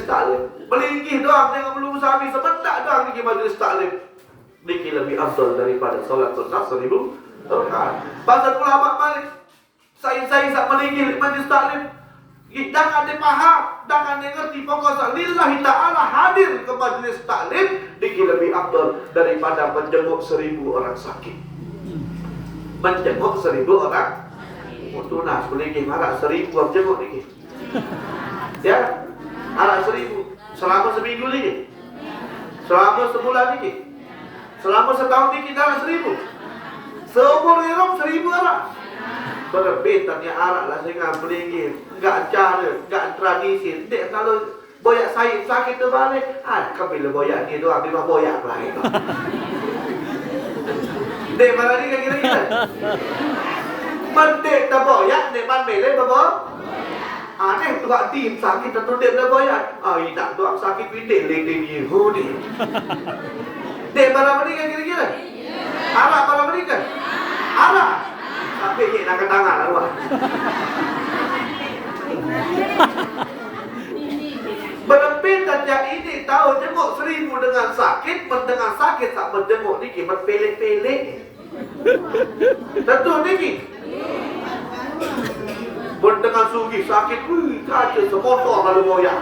taklim. Melingkih doang dengan belum sabi sebentar doang niki majelis taklim. Niki lebih afdal daripada salat sunnah 1000 rakaat. Bahasa ulama Malik, saya sak melingkih majelis taklim. Jangan dipaham, jangan ngerti pokoknya lillahi ta'ala hadir ke majelis taklim niki lebih afdal daripada menjenguk 1000 orang sakit. Menjenguk 1000 orang tunas boleh harap 1000 orang jenguk niki. Ya, harap 1000 selama seminggu niki. Selama sebulan niki. Selama setahun niki darah 1000. Seumur hidup 1000 orang. Berbetannya arak lah sehingga beringin. Enggak cara, enggak tradisi. Dek kalau boyak saya sakit tu balik, bila boyak ni doang, dia boyak lah itu. Dek mana ni kira-kira? Mendek tak boyak, dek man mele boyak. Aneh tuak tim sakit tentu dek tak boyak. Tidak tuak sakit pindik lele ni hudi. Dek mana ni kira-kira? Arak mana ni kan? Arak. Tapi ni nak ke tangan luar. Berpindah yang ini tahu jenguk 1000 dengan sakit, dengan sakit tak berjenguk niki berpelek-pelek. Tentu niki. Dengan sugi sakit, kaca semotor lalu moyak.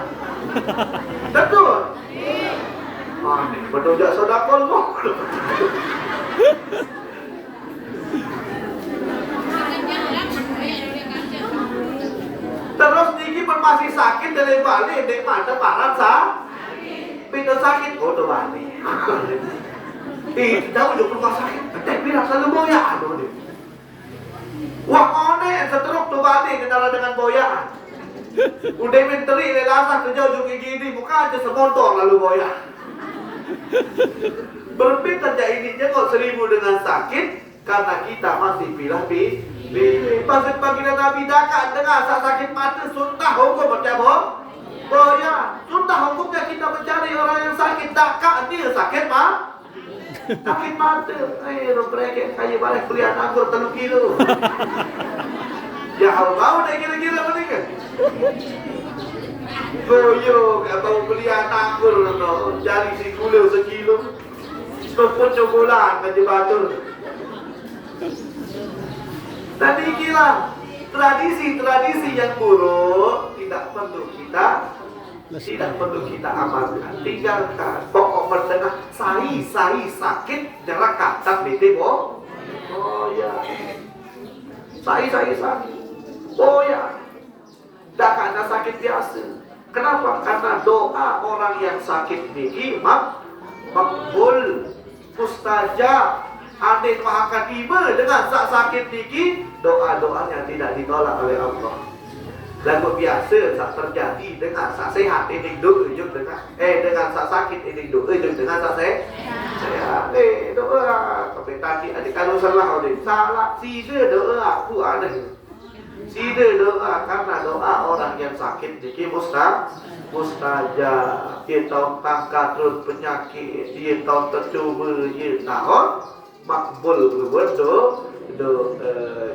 Tentu. Ni berdojak sedekah kok. Terus niki masih sakit dari balik dek mana parat pintu sakit tu balik. Jauh jauh rumah sakit, dek bilang selalu boyaan tu. Wah aneh seteruk tu balik kendala dengan boyaan. Udah menteri lelasa kerja juga gini, bukan aja semotor lalu boyaan. Berbeda aja ini jenguk 1000 dengan sakit karena kita masih pilih. Pasal baginda Nabi dakat dengar sakit mata sunnah hukum macam boya. Sunnah hukumnya kita mencari orang yang sakit dakat dia sakit sakit mata. Rubreket kayu balik kuliah anggur 3 kilo. Ya mau dah kira-kira mana kan? Boyo atau kuliah anggur no cari si gula sekilo. Tepuk cokolat kerja batul. Tadi kira tradisi-tradisi yang buruk tidak perlu kita Tidak perlu kita amalkan. Tinggalkan. Pokok mendengar sai sakit jarak kata bete oh ya. Sai sakit. Oh ya. Tak karena sakit biasa. Kenapa? Karena doa orang yang sakit niki makbul, mustajab. Andai akan tiba dengan sakit niki, doa-doanya tidak ditolak oleh Allah. Lagu biasa sak terjadi dengan sak sehat ini doa ujung dengan sak sakit ini doa ujung dengan sak sehat. Doa tapi tadi ada kalau salah si doa aku ada. Sida doa karena doa orang yang sakit niki mustajab. Dia tahu tangkat terus penyakit, dia tahu tercuba, dia tahu makbul berdoa.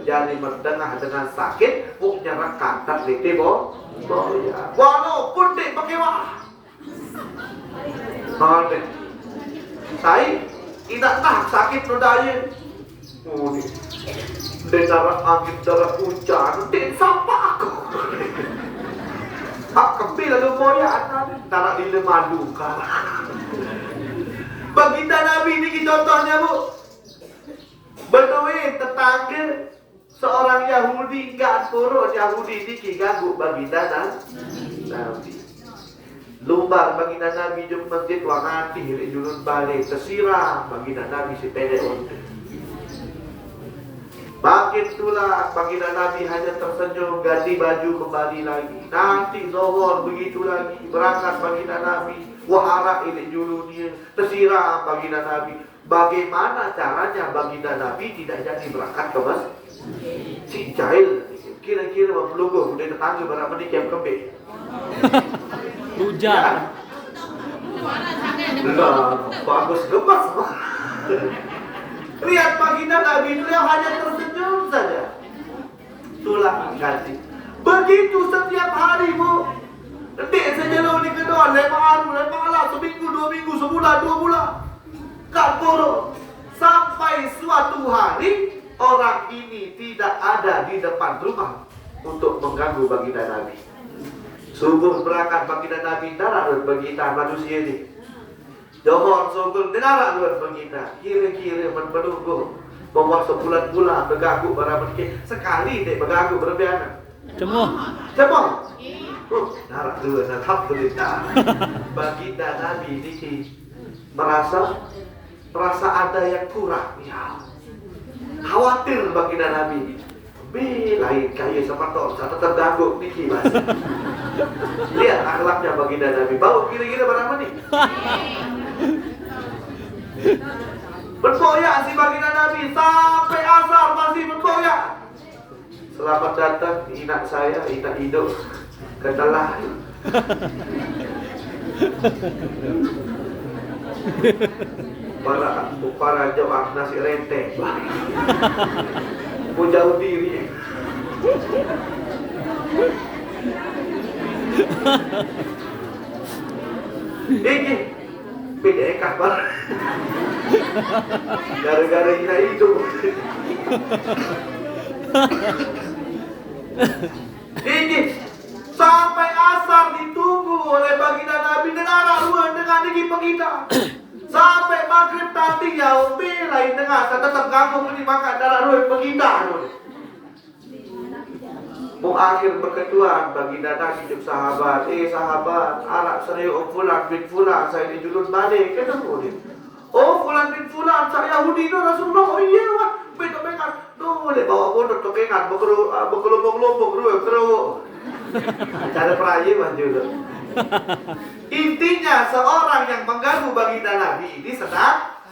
Jadi mendengar dengan sakit punya rekat tak ditibo ya. Walaupun dia pakai wah saya tidak tak sakit nodanya dia darah angin darah hujan dia sapa aku hak kepil lalu moyaan darah ini madu kan baginda Nabi ini contohnya bu. Betul tetangga seorang Yahudi gak turun Yahudi ini ganggu baginda Nabi. Lumbar baginda Nabi jum masjid wangati julun balik tersiram baginda Nabi si pendek onde. Makin itulah baginda Nabi hanya tersenyum ganti baju kembali lagi. Nanti zuhur begitu lagi berangkat baginda Nabi wahara ini julunnya tersiram baginda Nabi. Bagaimana caranya baginda Nabi tidak jadi berangkat ke masjid? Si jahil kira-kira melungguh dari tetangga berapa di kem kembali. Hujan. Lah, bagus gemas. Lihat baginda Nabi beliau hanya tersenyum saja. Itulah ganti. Begitu setiap hari bu. Nanti saja lo di kedua lemah alat seminggu 2 minggu sebulan 2 bulan. Kak Guru, sampai suatu hari orang ini tidak ada di depan rumah untuk mengganggu baginda Nabi. Subuh berangkat baginda Nabi darat baginda manusia ini. Johor sogol darat baginda. Kira-kira menunggu membuat sebulan-bulan berganggu para mereka. Sekali dia berganggu berlebihan. Cemuh. Darat dua, alhamdulillah. Baginda Nabi ini merasa ada yang kurang ya. Khawatir baginda Nabi lain kaya sepatok satu terganggu niki mas. Lihat akhlaknya baginda Nabi bau kira-kira berapa nih berboyak si baginda Nabi sampai asar masih berboyak. Selamat datang inak saya inak hidup ketelah. Para jawab nasi renteng mau jauh diri ini beda kabar gara-gara ini hidup ini sampai asar ditunggu oleh baginda Nabi dan anak luar dengan digi pegita. Sampai maghrib tadi ya lain dengar tetap kamu ini makan darah ruh baginda. Mau akhir berketuan baginda Nabi jumpa sahabat. Sahabat, anak serius Fulan bin Fulan saya di julun badai ketemu dia. Oh Fulan bin Fulan saya Yahudi itu Rasulullah. Oh iya wah, betul-betul. Boleh bawa pondok tokengan berkelompok-kelompok ruh. Cara peraya juga. Intinya seorang yang mengganggu baginda Nabi ini sedang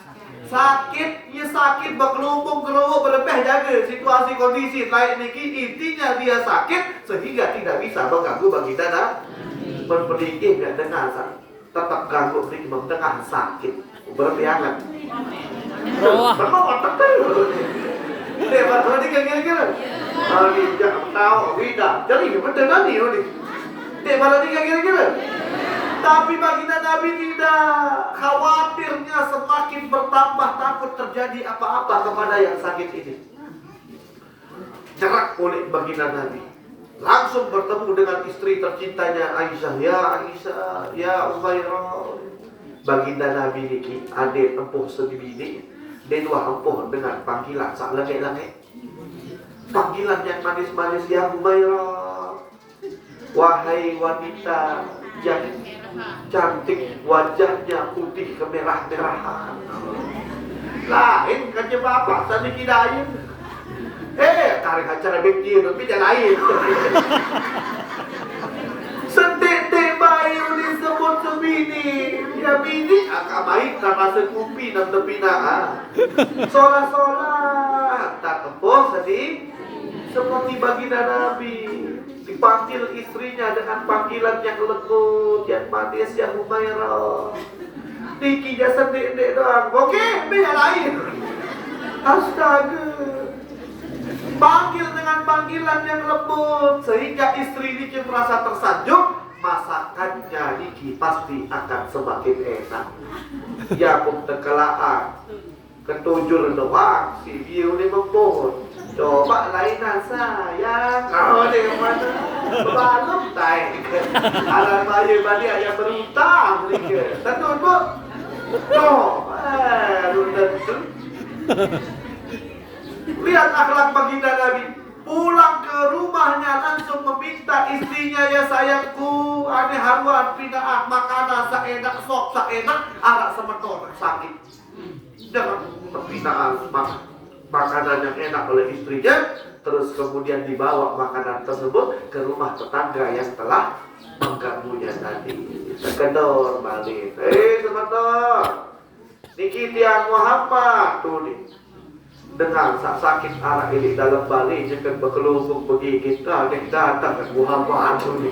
sakit, ya sakit berkelompok-kelompok berlebih jaga situasi kondisi lain niki intinya dia sakit sehingga tidak bisa mengganggu baginda Nabi. Berpikir tidak dengar tetap ganggu niki mendengar sakit berlebihan. Berapa tertentu? Lepas tadi kira-kira. Hari jangan tahu tidak. Jadi betul nanti ini. Lepas tadi kira-kira. Tapi baginda Nabi tidak khawatirnya semakin bertambah takut terjadi apa-apa kepada yang sakit ini. Jerak oleh baginda Nabi. langsung bertemu dengan istri tercintanya Aisyah. Ya Aisyah, ya Umairah. Baginda Nabi niki ade empuh sedibini, dia dua empuh dengan panggilan sak lengek-lengek. Panggilan yang manis-manis, ya Umairah. Wahai wanita yang cantik, wajahnya putih kemerah-merahan. Lain kan je bapak tadi kidain. Tarik acara bekti tapi dia lain. Sedetik bayu disebut sebini. Ya bini akak baik tanpa sekupi dan tepinaan. Solah-solah tak tempoh sedih. Seperti baginda Nabi dipanggil istrinya dengan panggilan yang lembut, yang manis, yang Umairah. Tikinya sedek-dek doang. Oke, biar lain. Astaga. Panggil dengan panggilan yang lembut sehingga istri Niki merasa tersanjung. Masakannya Niki pasti akan semakin enak. Ya pun tekelaan ketujul doang si view ni mempohon. Coba lainan sayang. Kau ni mana? Balum tai. Alam bayi balik yang berutang ni ke. Tentu bu. Tentu. Lihat akhlak baginda Nabi. Pulang ke rumahnya langsung meminta istrinya, ya sayangku, ane haruan pinaan makanan saenak sok saenak arak semeton sakit. Jangan pinaan makanan yang enak oleh istrinya, terus kemudian dibawa makanan tersebut ke rumah tetangga yang telah mengganggunya tadi. Sekedor balik. Semeton. Niki tiang Muhammad tuh nih. Dengan sakit arah ini dalam balik jangan berkelubung pergi kita datang ke Muhammad ini.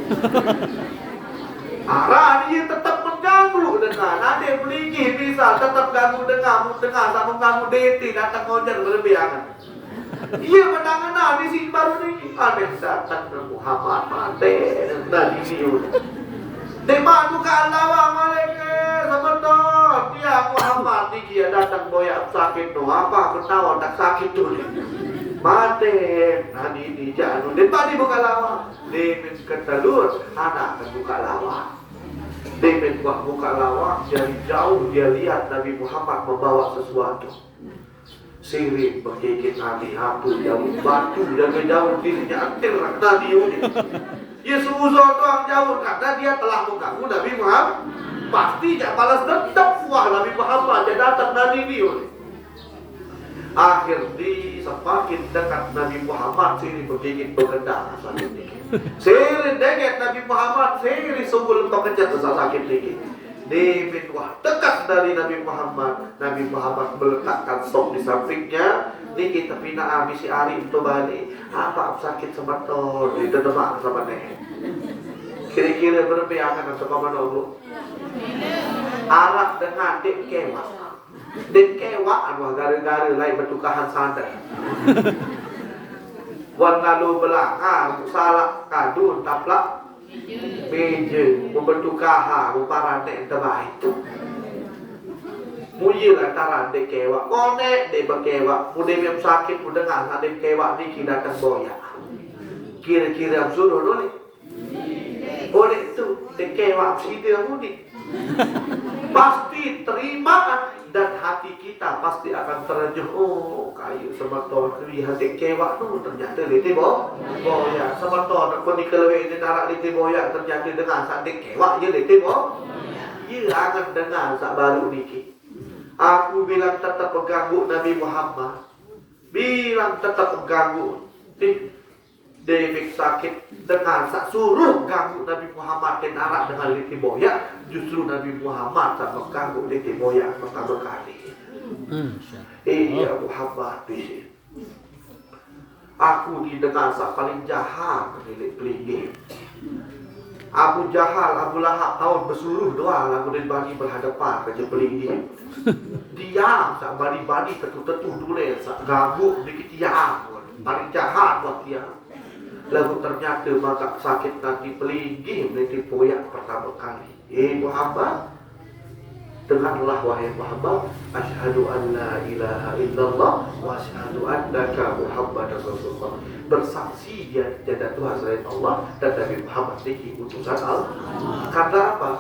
Arah ini tetap mengganggu dengan ada peligi bisa tetap ganggu dengan sama ganggu deti datang ngojar berlebihan. Iya penanganan di sini baru ini ada datang ke Muhammad mati dari sini. Demak tu ka Allah malaikat sebetul dia Muhammad ni dia datang boyak sakit tu apa ketawa tak sakit tu mati nadi di janu demak di buka lawa demin ketelur anak buka lawa demin buka lawa dari jauh dia lihat Nabi Muhammad membawa sesuatu sirip berkikit Nabi hapu jauh batu jaga jauh dirinya antir Nabi ini. Ya seuzon doang jauh karena dia telah mengganggu Nabi Muhammad. Pasti dia balas dendam. Wah Nabi Muhammad dia datang dari dia. Akhir di semakin dekat Nabi Muhammad sini bergigit bergendang sakit dikit. Sini dekat Nabi Muhammad sini sebelum terkejar sakit dikit. Demin wah dekat dari Nabi Muhammad. Nabi Muhammad meletakkan stok di sampingnya. Niki tapi nak habis si hari itu balik. Apa sakit sebetul itu demak sama nih. Kira-kira berpiangan atau kemana dulu? Arab dengan dek kewa. Dek kewa anu gara-gara lain bertukahan sadar. Wan lalu belakang salah kadun taplak. Beje, membentukaha, memparane terbaik. Mujil antara dek kewa, konek dek berkewa, mudah yang sakit, mudah nggak dek kewa ni kita datang boya. Kira-kira suruh dulu. Oleh itu dek kewa sih dia mudi. Pasti terima dan hati kita pasti akan terenyuh. Oh, kayu sebetul lihat dek kewa tu ternyata lete boya. Sebetul aku ni kalau ini tarak lete boya ternyata dengan sadek kewa je lete boya. Ia akan dengar sak baru niki. Aku bilang tetap mengganggu Nabi Muhammad. Bilang tetap mengganggu. David sakit dengan sak suruh ganggu Nabi Muhammad dan arak dengan liti boya. Justru Nabi Muhammad tak mengganggu liti boya pertama kali. Iya Muhammad di aku didengar sak paling jahat milik pelinggih. Abu Jahal, Abu Lahab tahun berseluruh doang lagu dan bani berhadapan kerja pelinggih. Diam sak bani-bani tetu-tetu dulu sak ganggu dikit diam. Paling jahat buat dia. Lalu ternyata maka sakit nanti pelinggih meniti poyak pertama kali. Muhammad Dengarlah wahai Muhammad, asyhadu an la ilaha illallah wa asyhadu annaka Muhammadar Rasulullah. Bersaksi dia tiada Tuhan selain Allah dan Nabi Muhammad ini utusan Allah. Karena apa?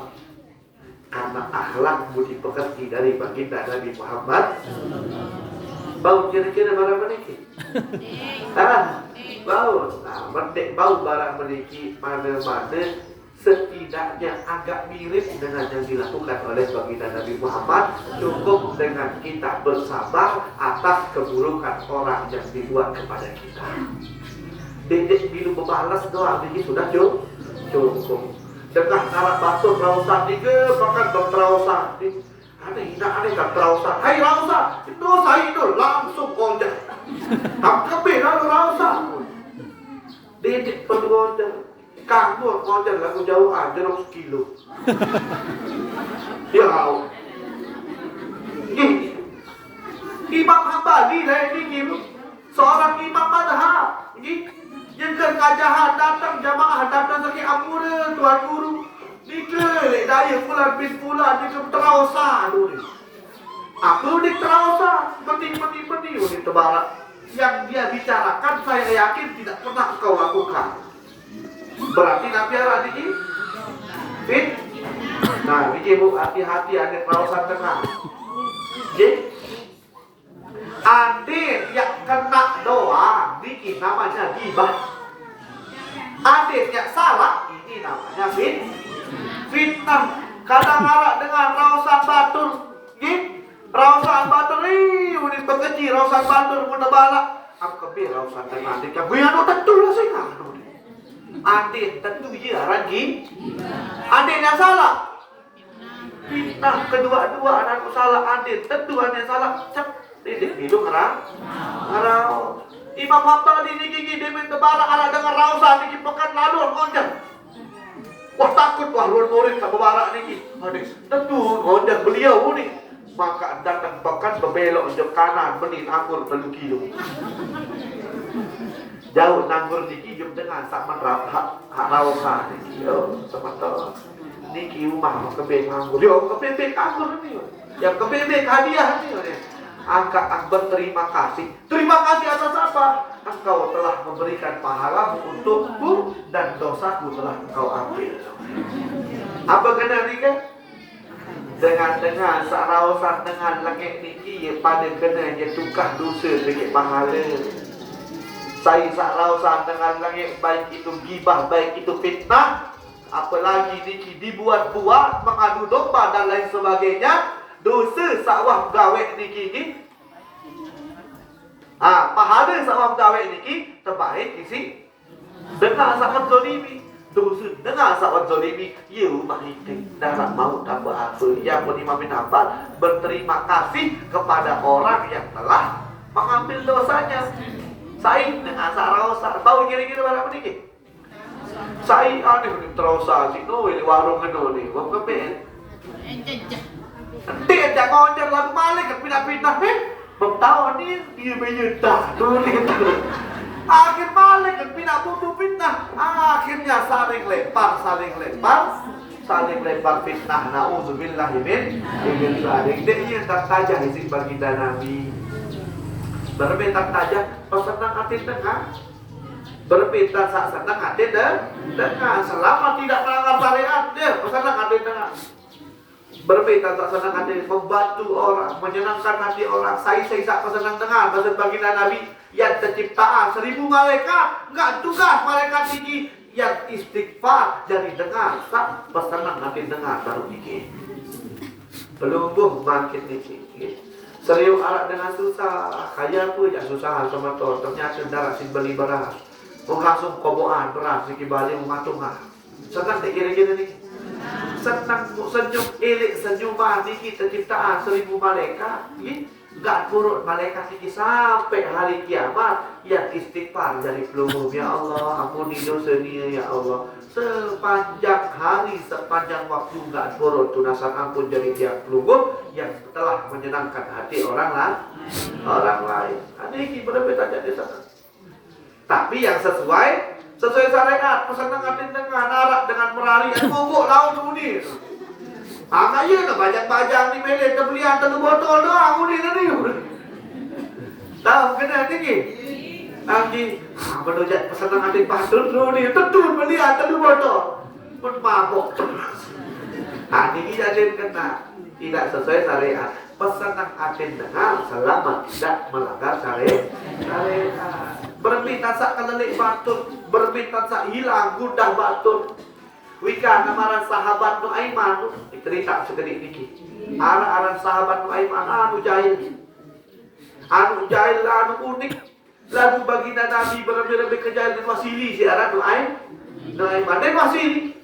Karena akhlak budi pekerti dari baginda Nabi Muhammad. Bau kira-kira barang meniki. Bau. Nah, merdek bau barang meniki mana-mana setidaknya agak mirip dengan yang dilakukan oleh baginda Nabi Muhammad. Cukup dengan kita bersabar atas keburukan orang yang dibuat kepada kita. Dedek minum berbalas doang ini sudah cukup. Dengan alat batur rausan tiga bahkan berterausan. Ada kan terausan. Hai rausan, itu saya itu langsung konjak. Tak kebih lalu rausan. Dedek perlu konjak. Kamu konjak lagu jauh aja 100 kilo. Ya Allah. Imam Hambali lah ini seorang imam madhab. Yang kerajaan datang jamaah datang sakit amura tuan guru. Nika lek daya pulang bis pulang dia terausa dulu. Apa dia terausa? Peti ni terbarak. Yang dia bicarakan saya yakin tidak pernah kau lakukan. Berarti Nabi arah ini fit. Nah, ibu hati-hati ada terausa tengah. Adik yang kena doa ini namanya gibah. Adik yang salah ini namanya fitnah. Kadang arak dengan rausan batur, rausan batur ni, unit berkecil rausan batur pun balak. Aku kebir rausan tengah adik yang biar tentu lah saya. Adik tentu je lagi. Adik yang salah. Fitnah kedua-dua anakku salah, adik tentu adik salah. Cep, didik hidup ngarau. Imam Hambali ni gigi dia minta balak anak dengan rausan ni pekan lalu konjak. Wah takut wah luar murid tak berbarak ni. Adik tentu konjak beliau ni. Maka datang pekan berbelok jam kanan benih anggur 3 kilo. Jauh anggur ni jam tengah sama hak rausan ni. Yo sama-sama. Niki rumah kebek anggur. Yo kebek anggur ni. Yang kebek hadiah ni. Angkat berterima kasih. Terima kasih atas apa? Engkau telah memberikan pahala untukku dan dosaku telah engkau ambil. Apa kena ni kan? Dengan sarausan dengan langit niki pada kena je tukar dosa sedikit pahala. Saya sarausan dengan langit baik itu gibah baik itu fitnah. Apalagi niki dibuat-buat mengadu domba dan lain sebagainya. Dosa sawah gawe niki pahala sawah gawe niki terbaik isi dengar sahabat zalimi. Dosa dengar sahabat zalimi ya baik dalam mau tak apa. Yang Imam bin Hanbal berterima kasih kepada orang yang telah mengambil dosanya. Saya dengan sarausa tahu kira-kira berapa niki? Saya ada di terausa sino di warung keno ni. Wong kepen. Nanti ada konjer lagu malik ke pindah-pindah bertahun ni dia menyedah dulu. Akhir malik ke pindah-pindah. Akhirnya saling lempar fitnah. Na'udzubillahi min dzalik. Dia tak tajah isi baginda Nabi. Berbeda tajah pesenang hati tengah. Berbeda saat senang hati tengah. Selama tidak melanggar syariat dia pesenang hati tengah. Berbeda tak senang hati membantu orang, menyenangkan hati orang. Saya tak senang dengar bahasa baginda Nabi yang terciptaan 1000 malaikat, enggak tugas malaikat tinggi yang istighfar jadi dengar, tak bersenang hati dengar baru dikit. Pelumbuh makin dikit. Serius alat dengan susah, kaya apa yang susah sama tu. Ternyata darah sin beli beras, mengasum koboan beras sikit balik mengatung senang tak kira-kira ni. Senang senyum elok senyuman niki terciptaan 1000 malaikat enggak kurut malaikat niki sampai hari kiamat yang istighfar dari pelumur. Ya Allah ampuni dosa ni ya Allah. Sepanjang hari sepanjang waktu enggak kurut tunasan ampun dari tiap pelumur yang telah menyenangkan hati orang lain. Niki benar-benar tak ada sana. Tapi yang sesuai syariat, pesanan hati dengan arak dengan merari mogok laut budi. Kaya nak bajang-bajang ni melek terbeli hantar botol doang ni tadi. Tahu kena tinggi. Nanti menujat pesanan adik pastor ni tentu beli hantar botol. Pun mabuk. Ini jadi kena tidak sesuai syariat. Pesanan adik dengar selama tidak melanggar syariat. Berminta sak kelelik batur, berminta sak hilang gudah batur. Wika namaran sahabat Nuaiman cerita sekedik niki. Aran sahabat Nuaiman anu jahil. Anu jahil anu unik. Lagu baginda Nabi berlebih-lebih kejahil dan wasili si aran Nuaiman dan wasili.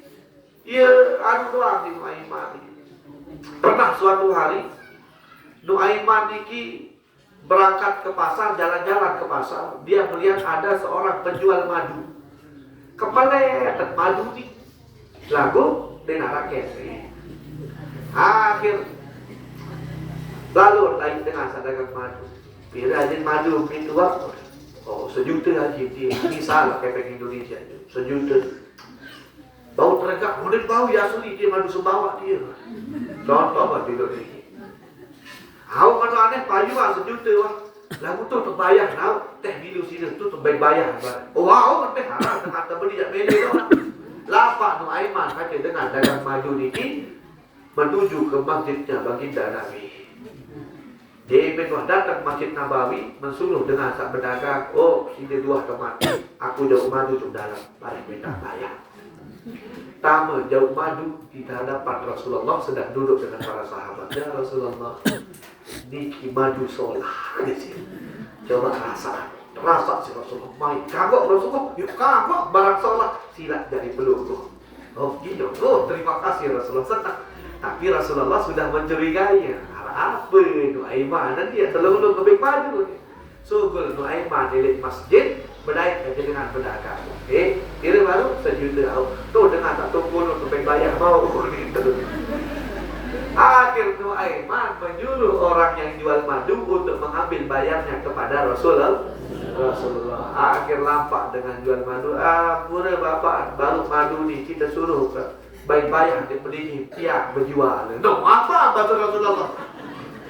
Ia anu doang di Nuaiman. Pernah suatu hari Nuaiman niki berangkat ke pasar, jalan-jalan ke pasar. Dia melihat ada seorang penjual madu. Kepala madu ni lagu dengan rakyat. Akhir lalu lain dengan sadagang madu. Bila ajin madu pintu apa? Oh, sejuta ajin dia. Misal kayak Indonesia sejuta. Bau teregak, kemudian bau ya asli dia madu sembawa dia. Contoh apa tidur ni? Aku madu aneh payu lah sejuta wah. Lagu tu terbayar tau. Teh bilu sini tu terbayar. Oh wow, teh harap dengan terbeli jak mele tu. Lapak Nuaiman kata dengan dagang madu niki menuju ke masjidnya baginda Nabi. Dia memang datang masjid Nabawi mensuruh dengan sak berdagang, oh sini dua teman, aku jauh madu tu dalam, mari minta bayar. Tama jauh madu di hadapan Rasulullah sedang duduk dengan para sahabat. Ya Rasulullah, niki madu solah di sini. Coba rasa si Rasulullah main kagok Rasulullah, yuk kagok barang solah silat dari peluru. Oh gitu, oh terima kasih Rasulullah senang. Tapi Rasulullah sudah mencurigai apa Nuaiman dan dia terlalu lebih maju. Sugul Nuaiman di masjid berdaya dengan pedagang. Dia baru sejuta. Tuh dengan tak tunggu lebih bayar mau gitu. Akhir Nuaiman menyuruh orang yang jual madu untuk mengambil bayarnya kepada Rasulullah. Akhir lampak dengan jual madu. Murah bapak baru madu ni kita suruh bayar dia beli tiap berjual. No apa Rasulullah?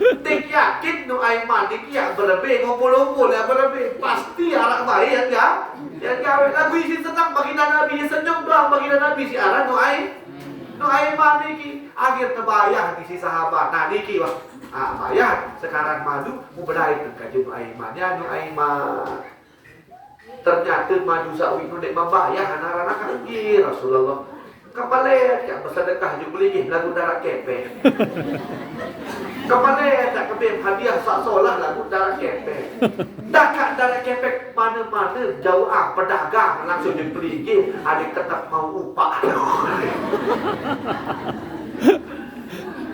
Tik yakin Nuaiman dia berlebih ngumpul-ngumpul yang berlebih pasti arak bayar ya. Yang gawe lagu isi senang baginda Nabi senyum doang baginda Nabi si arah Nuaiman niki akhir terbayar di si sahabat. Nah niki wah. Bayar sekarang madu mau berdaya ke Nuaiman ya Nuaiman. Ternyata madu sawi nu dek membayar anak-anak lagi Rasulullah. Kapalet yang bersedekah juga beli lagu darah kepe. Kapalet tak kebim hadiah sak solah lagu darah kepe. Dakat darah kepe mana-mana jauh pedagang langsung dibeli adik tetap mau upah.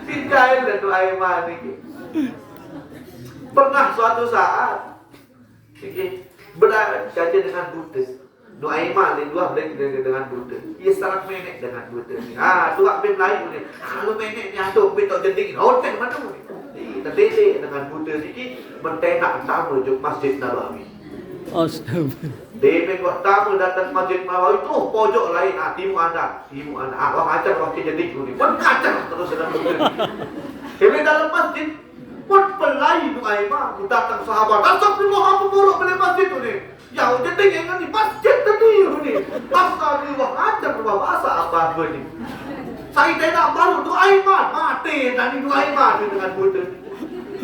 Sinjain dan Nuaiman ini. Pernah suatu saat berkaji dengan buta. Nuaiman ni dua boleh dengan buta. Ia serak menek dengan buta ni. Tuak bim lain ni. Kalau menek ni atuk betok jending. Hotel mana ni? Terdele dengan buta ni mentenak tamu juk Masjid Nabawi. Astagfirullah. Dia pertama datang Masjid Nabawi tu pojok lain timur anda. Wah ajar wah jending ni. Pun kacang terus dengan buta. Dia dalam masjid pun pelai Nuaiman datang sahabat. Astagfirullah apa buruk beli masjid tu ni. Ya, jadi yang ni masjid tadi ni. Astagfirullah ajar bahasa apa ni. Saya tidak baru Nuaiman mati tadi Nuaiman dengan buta.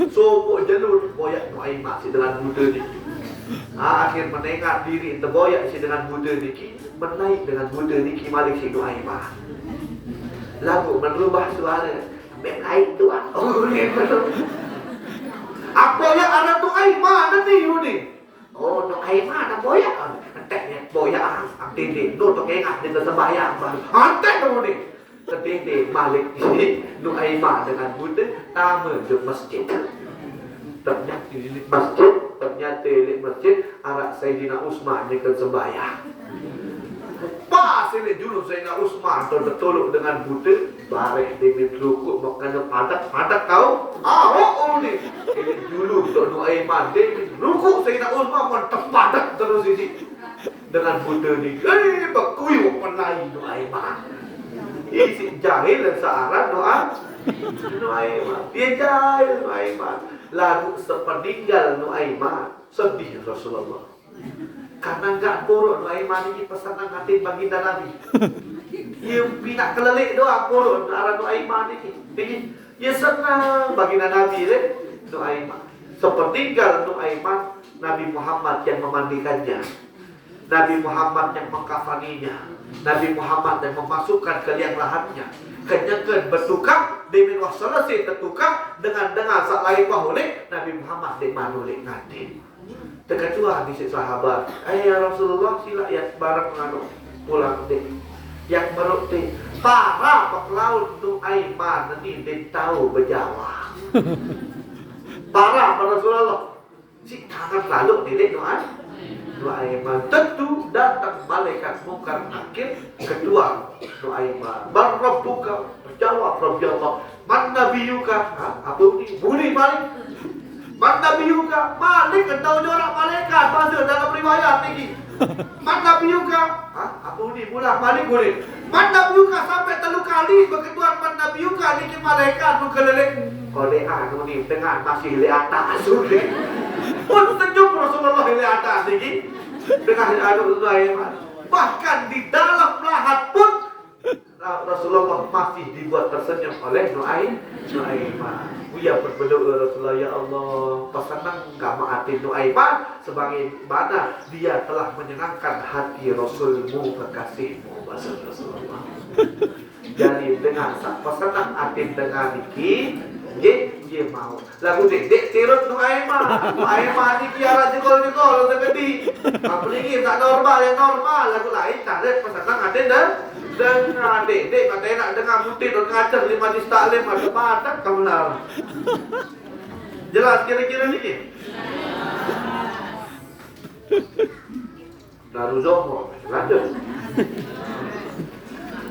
Sopok jalur boyak Nuaiman si dengan buta ni. Akhir menengah diri terboyak si dengan buta ni menaik dengan buta ni malik si Nuaiman. Lagu merubah suara. Baik tuan. Oh ni betul. Apa yang ada Nuaiman tadi ni? Oh, Nuaiman ada boyak. Entek boyak aktif tu tok ingat dia sembahyang. Entek tu ni. Terdiri balik ni Nuaiman dengan buta tamu di masjid. Ternyata di masjid arak Sayyidina Utsman ni kan sembahyang. Pas ini dulu Sayyidina Utsman tertolak dengan buta barek demi rukuk makna padat kau. Ni. Ini dulu untuk Nuaiman demi rukuk Sayyidina Utsman pun terpadat terus ini dengan buta ni. Bakui pelai Nuaiman. Isi jahil searah doa Nuaiman, dia jahil Nuaiman. Lalu sepeninggal Nuaiman, sedih Rasulullah. Karena enggak turun Nuaiman ini pesanan hati baginda Nabi. Ia pinak kelelik doang turun arah Nuaiman ini. Ia senang baginda Nabi Nuaiman. Sepeninggal Nuaiman, Nabi Muhammad yang memandikannya, Nabi Muhammad yang mengkafaninya, Nabi Muhammad yang memasukkan ke liang lahatnya. Kenyakan bertukar demi selesai tertukar dengan sak lain pahulik Nabi Muhammad di manulik ngatin. Terketua di sahabat, ya Rasulullah sila ya barang nganu pulang deh. Yang berukti para peklaun Nuaiman ini dia tahu berjawab. Para Rasulullah si kangen lalu diri Nuaiman tentu datang malaikat mungkar nakir kedua Nuaiman barabbuka jawab Rabbi Allah man nabiyuka apa ini budi malik man nabiyuka malik tahu jorok malaikat bahasa dalam riwayat ini man nabiyuka apa ini mula malik budi man nabiyuka sampai 3 kali berketuan man nabiyuka ini malaikat mengkeliling oleh anu ni dengan masih di atas sudah pun sejuk Rasulullah di atas ini dengan anu Nuaiman. Bahkan di dalam lahat pun Rasulullah masih dibuat tersenyum oleh Nuaiman. Ia berdoa Rasulullah, ya Allah, pesanan enggak maatin Nuaiman sebagaimana dia telah menyenangkan hati Rasulmu kekasihmu bahasa Rasulullah. Jadi dengan pesanan atin dengan iki dia mau. Lagu dek tirut Nuaiman. Nuaiman ni kiara jekol-jekol segede. Apa lagi tak normal yang normal. Lagu lain tak ada pesanan atin dengan dek katanya nak dengar putih dan ngajar 5 juz taklim ada padat kamu lah. Jelas kira-kira ni. Daruzomo lanjut.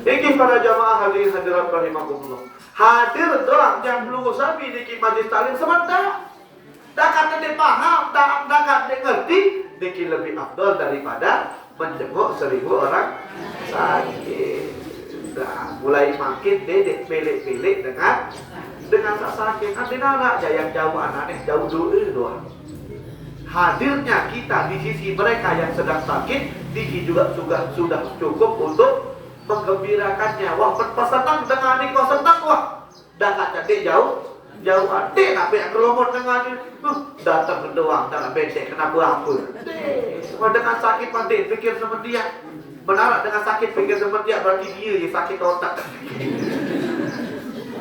Ini para jamaah hadirin hadirat rahimakumullah. Hadir doang yang belum sabi di majlis taklim sebentar. Dakat dia paham, dakat dia ngerti, dikit lebih afdal daripada menjenguk 1000 orang sakit. Dah mulai makin dedek pelik-pelik dengan sakit. Nanti nak yang jauh aneh jauh dulu doang. Hadirnya kita di sisi mereka yang sedang sakit, dikit juga sudah cukup untuk menggembirakannya. Wah, berpesenang dengan ini kau senang wah. Dakat jadi jauh adik nak yang kelomot dengan ini. Datang ke doang, tak bedek kenapa apa. Semua dengan sakit pandai fikir seperti dia. Benar dengan sakit fikir seperti dia berarti dia yang sakit otak.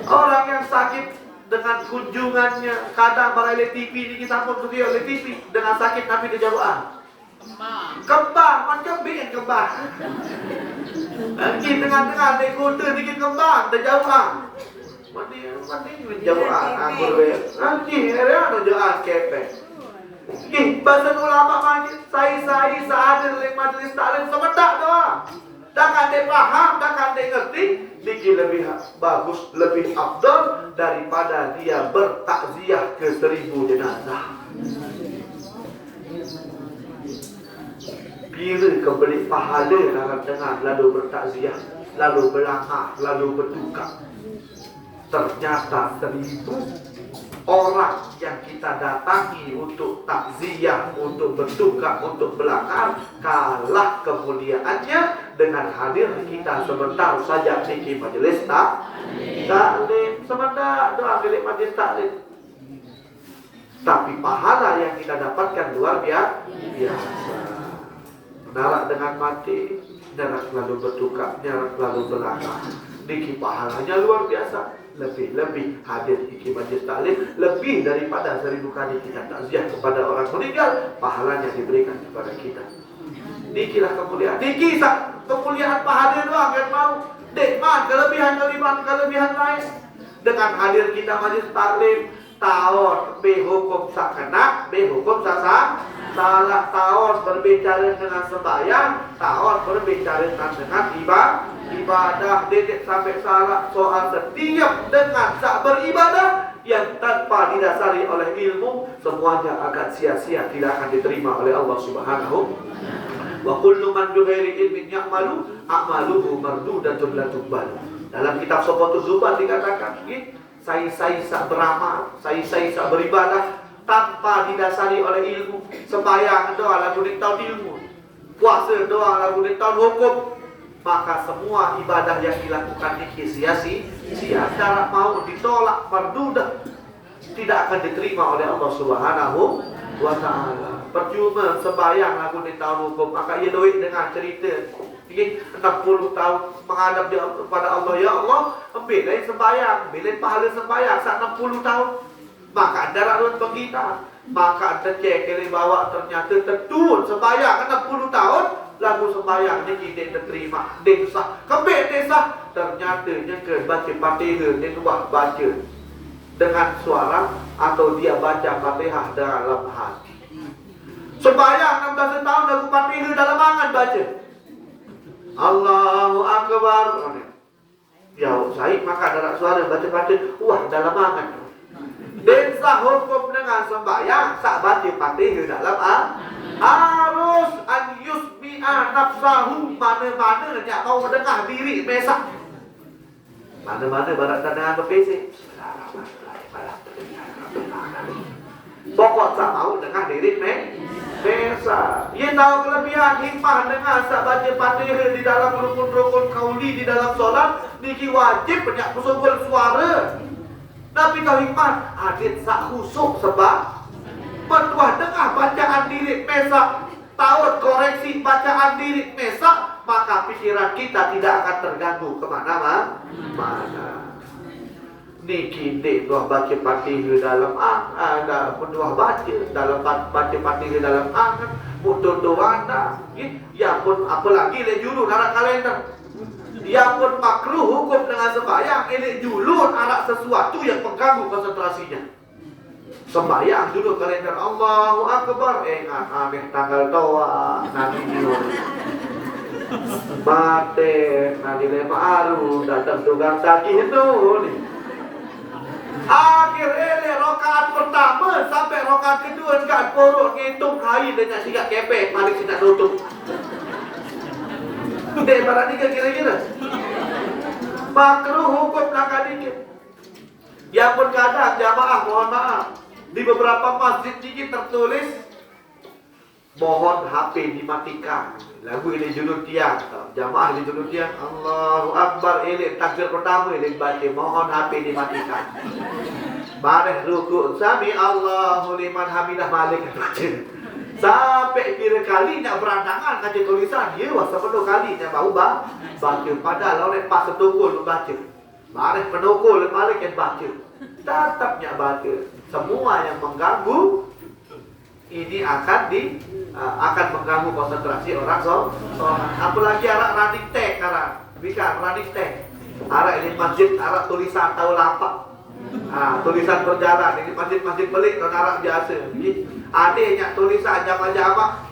Orang yang sakit dengan kunjungannya kadang balai TV ni sampun tu dia oleh TV dengan sakit tapi dia jawab kembang macam bikin kembang. Lagi dengan dekoder dikit kembang dia jawab. Mandi menjawab aku ber. Nanti ada jawab kepek. Bahasa ulama majlis saya sehadir di majlis taklim sebentar doang. Takkan dia paham, takkan dia ngerti, dikit lebih bagus, lebih afdal daripada dia bertakziah ke 1000 jenazah. Bila kembali pahala dalam dengar lalu bertakziah, lalu berlangah, lalu berduka. Ternyata 1000 orang yang kita datangi untuk takziah, untuk berduka, untuk belakang, kalah kemuliaannya dengan hadir kita sebentar saja di majlis taklim. Sebentar doa di majlis taklim. Tapi pahala yang kita dapatkan luar biasa. Menarak dengan mati, menarak lalu berduka, menarak lalu belakang. Diki pahalanya luar biasa. Lebih hadir di majlis taklim lebih daripada 1000 kali kita takziah kepada orang meninggal, pahalanya diberikan kepada kita. Dikilah kemuliaan, kemuliaan pahala doang yang mau. Dekman kelebihan lain dengan hadir kita majlis taklim tahun hukum sakena, hukum salah tahun berbicara dengan sembahyang, tahun berbicara dengan ibadah, dedek sampai salah soal setiap dengan tak beribadah yang tanpa didasari oleh ilmu, semuanya akan sia-sia, tidak akan diterima oleh Allah Subhanahu. Wa kullu man bighairi ilmin ya'malu a'maluhu mardudatun la tuqbal. Dalam kitab Sofatul Zubat dikatakan, Sai-sai sak beramal, sai-sai sak beribadah tanpa didasari oleh ilmu. Sembahyang doa lagu di tahun ilmu, puasa doa lagu di tahun hukum, maka semua ibadah yang dilakukan ini sia-sia. Cara mau ditolak mardudah, tidak akan diterima oleh Allah Subhanahu wa Ta'ala. Percuma sembahyang lagu di tahun hukum, maka ia duit dengan cerita 60 tahun menghadap kepada Allah. Ya Allah, ambillah sembahyang, ambillah pahala sembahyang 60 tahun. Maka darah kita, maka ada cek yang bawa ternyata tertun sembahyang 60 tahun, lagu sembahyang ni kita terima, desa, kebet desa, ternyata dia ke baca Fatihah, dia buat baca dengan suara atau dia baca Fatihah dalam hati. Sembahyang 16 tahun lagu Fatihah dalam angan baca. Allahu Akbar. Ya, saya maka dalam suara baca Fatihah, wah dalam angan. Desa hukum dengan sembahyang sak baca Fatihah dalam harus an yusmi'a nafsahu, mana-mana nak mau mendengar diri mesak. Mana-mana barat dengan berpesek. Pokok tak mau dengar diri mesak. Ia tahu kelebihan hikmah dengan sak baca Fatihah di dalam rukun-rukun kauli di dalam solat, niki wajib banyak kusubul suara. Tapi kau hikmah hadit sak khusuk sebab bertuah dengar bacaan diri mesak, tahu koreksi bacaan diri mesak, maka pikiran kita tidak akan terganggu kemana-mana. Niki dek doa baca Fatihah dalam ada doa baca dalam baca Fatihah dalam angan, butuh doa anda. Ya pun apalagi le juru dalam kalender. Dia pun makruh hukum dengan sembahyang, elek julun arak sesuatu yang mengganggu konsentrasinya. Sembahyang dulu kalender Allahu Akbar, ingat ameh tanggal doa nanti julun. Mate nanti lema aru datang tugas tadi itu nih. Akhir elek rokaat pertama sampai rokaat kedua enggak porok ngitung hari dengan sikat kepek balik sikat tutup. Dek barang ni kira-kira makruh hukum langkah dikit. Yang pun kadang jamaah mohon maaf, di beberapa masjid ini tertulis mohon HP dimatikan. Lagu ini julur tiang, jamaah di julur tiang Allahu Akbar, ini takbir pertama ini baca mohon HP dimatikan. Bareh ruku sami Allahu liman hamidah balik baca. Sampai kira kali nak berandangan kaca tulisan dia wasa penuh kali nak baru baca. Padahal oleh pas setungkul baca. Mari penukul mari kan baca. Tetapnya baca. Semua yang mengganggu ini akan mengganggu konsentrasi orang sholat. Apalagi arak running tag karena bukan running tag. Arak ini masjid arak tulisan tahu lapak. Tulisan berjalan ini masjid-masjid pelik dan arak biasa. Adanya tulisan jamaah-jamaah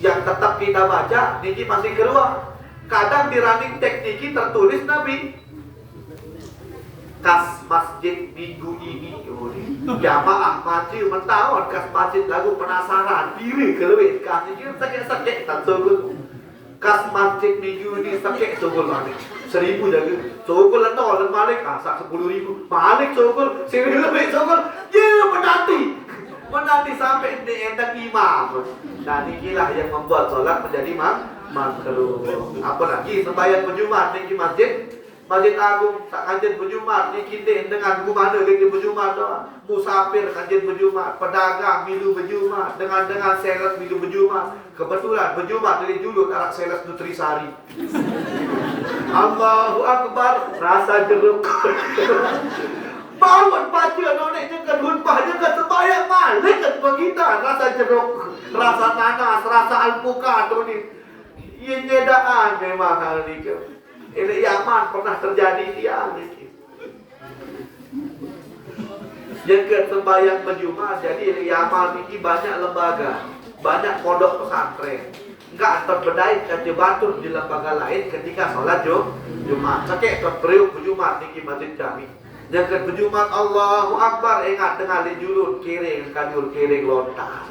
yang tetap kita baca, niki masih keluar. Kadang di running tag niki tertulis Nabi kas masjid minggu ini. Jamaah maju mentawon kas masjid lagu penasaran diri kelewit kas niki sakit-sakit tak sungguh. Kas masjid minggu ini sakit sungguh balik 1000 jaga. Sungguh lenol dan balik sak 10.000. Balik sungguh 1000 lebih sungguh. Ya menanti sampai di endang imam. Nah inilah yang membuat solat menjadi makruh. Apalagi sembahyang berjumat di masjid agung tak kanjeng berjumat niki dengan gumana lagi berjumat doa. Musafir kanjeng berjumat, pedagang milu berjumat dengan sales milu berjumat. Kebetulan berjumat dari dulu arak sales Nutrisari. Allahu Akbar, rasa jeruk. Bangun baca nonek dengan khutbah dengan sembahyang balik kan kita rasa jeruk, rasa nanas, rasa alpukat ni. Ia nyedaan memang hal ni ke. Ini Yaman pernah terjadi dia ni. Yang ke sembahyang berjumat jadi di Yaman ini banyak lembaga, banyak pondok pesantren. Enggak terbedai kerja batur di lembaga lain ketika solat Jumat. Sakit terperiuk berjumat ni masjid kami. Jangan berjumat Allahu Akbar, ingat dengan dijulun kiring kanyul kiring lontar.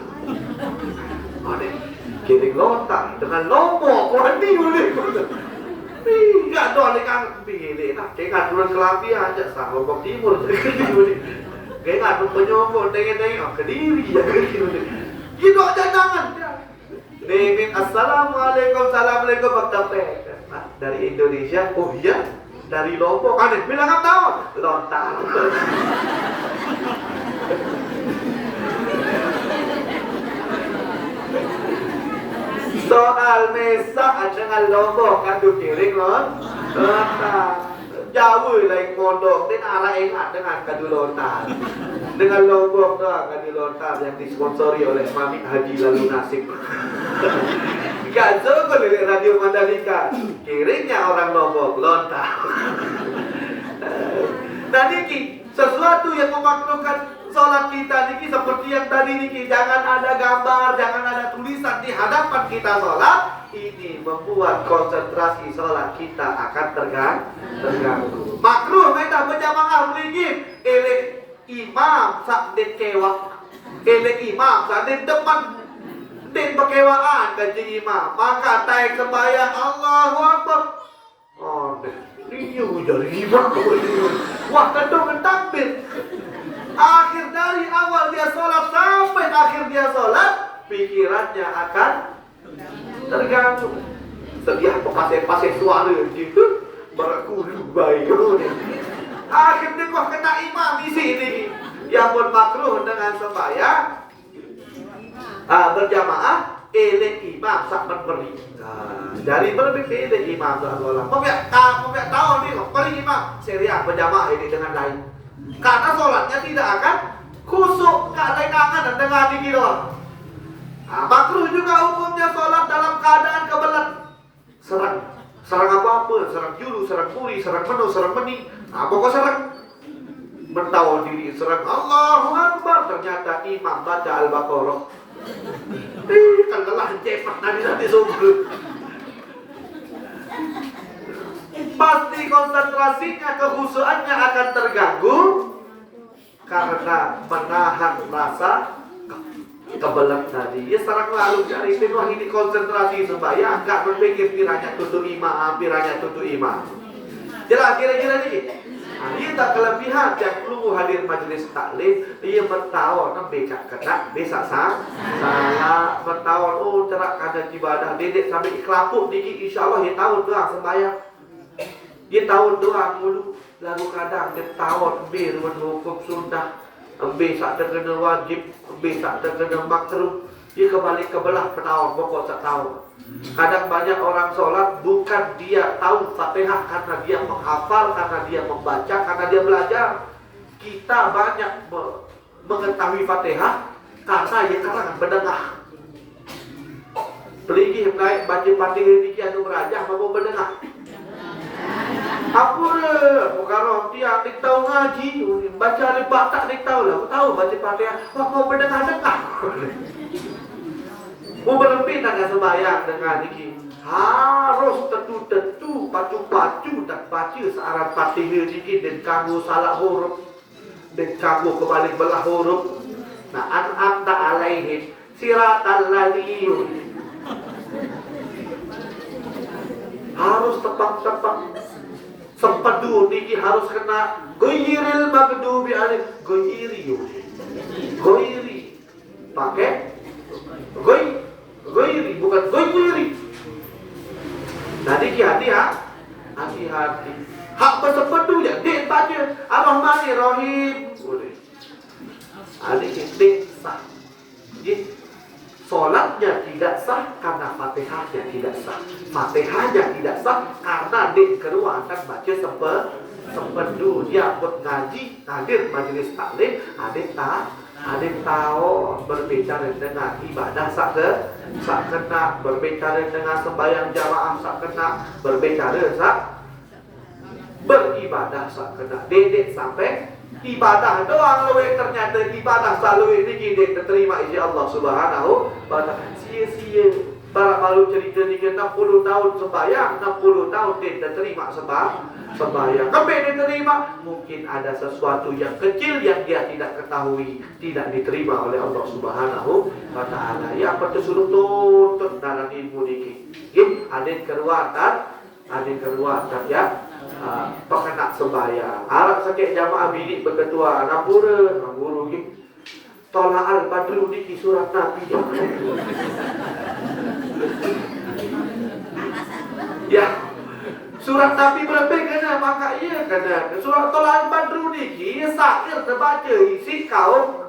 Kiring lontar dengan lombok, kau ni boleh. Enggak dong, kan pilih nak. Kayak turun Kelambi aja sama Lombok Timur. Kayak penyokong tengok Kediri ya gitu. Gitu aja jangan. Nemin assalamualaikum, assalamualaikum Baktapek. Nah, dari Indonesia, oh iya, dari Lombok, aneh, bilang apa tahu? Lontar. Soal mesak dengan Lombok kan kiring lontar. Jauh lagi pondok, dan arah ingat dengan kadu lontar. Dengan Lombok doang kadu lontar yang disponsori oleh Mami Haji Lalu Nasib. Gak cukup dari Radio Mandalika. Kiringnya orang Lombok lontar. Nah niki sesuatu yang memaklukan sholat kita niki seperti yang tadi niki, jangan ada gambar, jangan ada tulisan di hadapan kita sholat. Ini membuat konsentrasi sholat kita akan terganggu. Makruh kita berjamaah mriki elek imam sak den kewak, elek imam sak den depan den bekewaan kanjeng imam, maka taik sembahyang Allahu Akbar. Oh, riuh dari imam. Wah, kedung takbir. Akhir dari awal dia sholat sampai akhir dia sholat, pikirannya akan terganggu. Sedia pasir suara gitu, berkudu baik. Akhirnya kok kena imam di sini. Yang pun makruh dengan sembahyang berjamaah, elek imam sak beri. Dari berbeda elek imam sak sholat. Mau tahu nih, beri imam seriah berjamaah ini dengan lain. Karena sholatnya tidak akan khusuk, kangen dengan diri doang. Makruh juga hukumnya sholat dalam keadaan kebelet. Serang apa-apa, serang julu, serang puri, serang menu, serang meni. Pokok serang. Mentawan diri, serang Allahu Akbar. Ternyata imam baca Al-Baqarah. Kan lelah cepat nanti sumber. Pasti konsentrasinya, kekhusuannya akan terganggu karena menahan rasa kebelet tadi. Ya serang lalu cari wah ini konsentrasi sembahyang, enggak berpikir piranya tutup imam. Jelas kira-kira ini. Dia tak kelebihan yang perlu hadir majelis taklim, dia bertawar beka kena bisa salah bertawar cerak ada ibadah dedek sampai kelapuk dikit insyaallah dia tahu doang sembahyang. Dia tahu doang mulu lalu kadang dia tawar bir hukum sunnah, bisa terkena wajib, bisa terkena makruh. Dia kembali ke belah penawar pokok tak tahu. Kadang banyak orang sholat bukan dia tahu Fatihah karena dia menghafal, karena dia membaca, karena dia belajar. Kita banyak mengetahui Fatihah karena dia kalangan mendengar. Peligi naik baca Fatihah ini anu berajah mau mendengar. Apa bukan dia dik tahu ngaji, baca riba tak dik tahu lah, tahu baca Fatihah, wah mau mendengar. Mau berlebih tak sembahyang dengan ini harus tentu pacu-pacu dan baca searah Fatihah ini dan kamu salah huruf dan kamu kembali belah huruf. Nah an'amta alaihim siratal ladzina harus tepat sempedu ini harus kena ghairil maghdubi alaihim ghairi pakai ghairi bukan ghairi. Jadi hati-hati. Hak bersepedu ya, dia baca Ar-Rahmanir-Rahim. Boleh. Adik sah. Jadi solatnya tidak sah karena Fatihahnya tidak sah. Fatihahnya tidak sah karena dia kedua akan baca sempedu. Dia buat ngaji, hadir majelis taklim, adik tahu berbicara dengan ibadah sak kena, berbicara dengan sembahyang jamaah sak kena, berbicara sak beribadah sak kena. Dedek sampai ibadah doang luwe ternyata ibadah selalu ini kita terima insya Allah subhanahu wa ta'ala. Sia-sia para malu cerita ni 60 tahun sembahyang, 60 tahun dia terima sembahyang. Kembali diterima, mungkin ada sesuatu yang kecil yang dia tidak ketahui, tidak diterima oleh Allah Subhanahu wa ta'ala. Ya, apa suruh tuntut dalam ilmu niki. Ada keruatan ada keluar tak ya pengenak sembahyang. Arab sakit jamaah bidik berketua napura guru gitu. Tolak al-badru di surat Nabi. Ya. Surat Nabi berapa kena maka iya kena. Surat tolak al-badru ni sakir terbaca isi kaum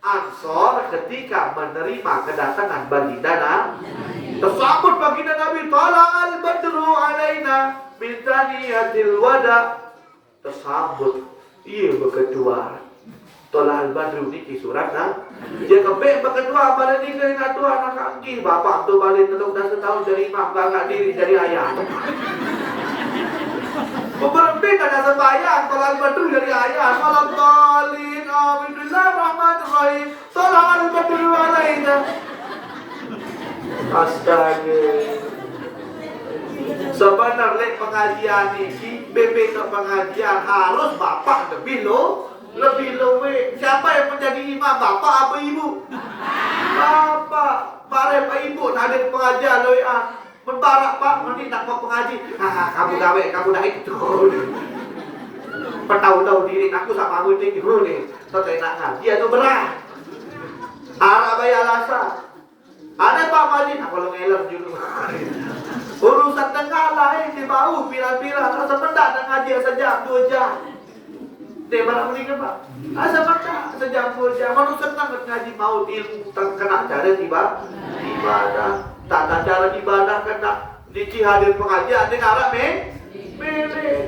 Ansor ketika menerima kedatangan baginda Nabi. Tersambut baginda Nabi tolak al-badru alaina min taniyatil wada. Tersambut iya berketua tolak al-badru ni surat dia kebek berketua pada ni ke nak tua nak kaki bapak tu balik teluk dah setahun dari imam bangga diri dari ayah. Berhenti kada sembahyang tolak al-badru dari ayah. Malam talin bismillahirrahmanirrahim tolak al-badru alaina. Astaga. Sebenarnya pengajian ini bebek ke pengajian harus bapak lebih lebih. Siapa yang menjadi imam? Bapak apa ibu? Bapak. Barang pak ibu hadir pengajian loh ya. Membarak pak, nanti tak mau pengaji. Kamu gawe, kamu dah itu. Tahu diri aku sama kamu tinggi nih. Setelah nak ngaji itu berat. Arab bayar alasan. Ada pak Majid, kalau ngeler juga. Urusan tengah lain di bau pira-pira. Rasa pendak nak ngaji sejam 2 jam. Dia malah meninggal pak. Asa maka sejam 2 jam. Manusia senang ngaji mau ilmu kena cara ibadah. Tata cara ibadah kena dici hadir pengajian dengan Arab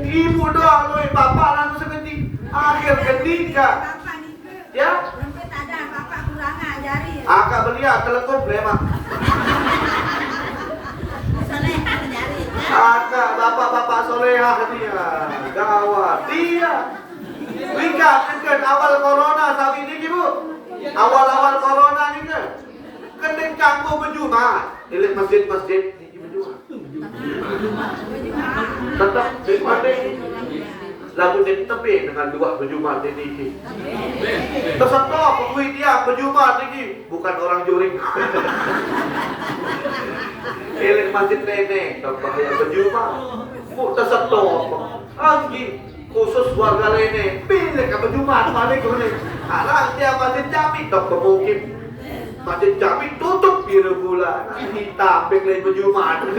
ibu doang loh bapak langsung seketik akhir ketika ya Sampai tak ada bapak kurang ajari. Akak belia telepon memang. Soleha ajari. Akak bapak-bapak solehah dia gawat dia. Wika kan awal corona sawi ini ibu. Awal-awal corona ni kan. Kening kampung berjumat. Di masjid-masjid di berjumat. Tetap di mana? Lagu di tepi dengan 2 berjumat di sini. Tersentuh pengui dia berjumat lagi. Bukan orang juring. Elik masjid nenek. Bahaya berjumat. Tersentuh. Anggi. Khusus warga lainnya. Pilih ke berjumat. Balik ke ni. Arang dia masjid Jamik. Tak pemukim. Masjid Jamik tutup biru bulan. Hitam. Pilih berjumat.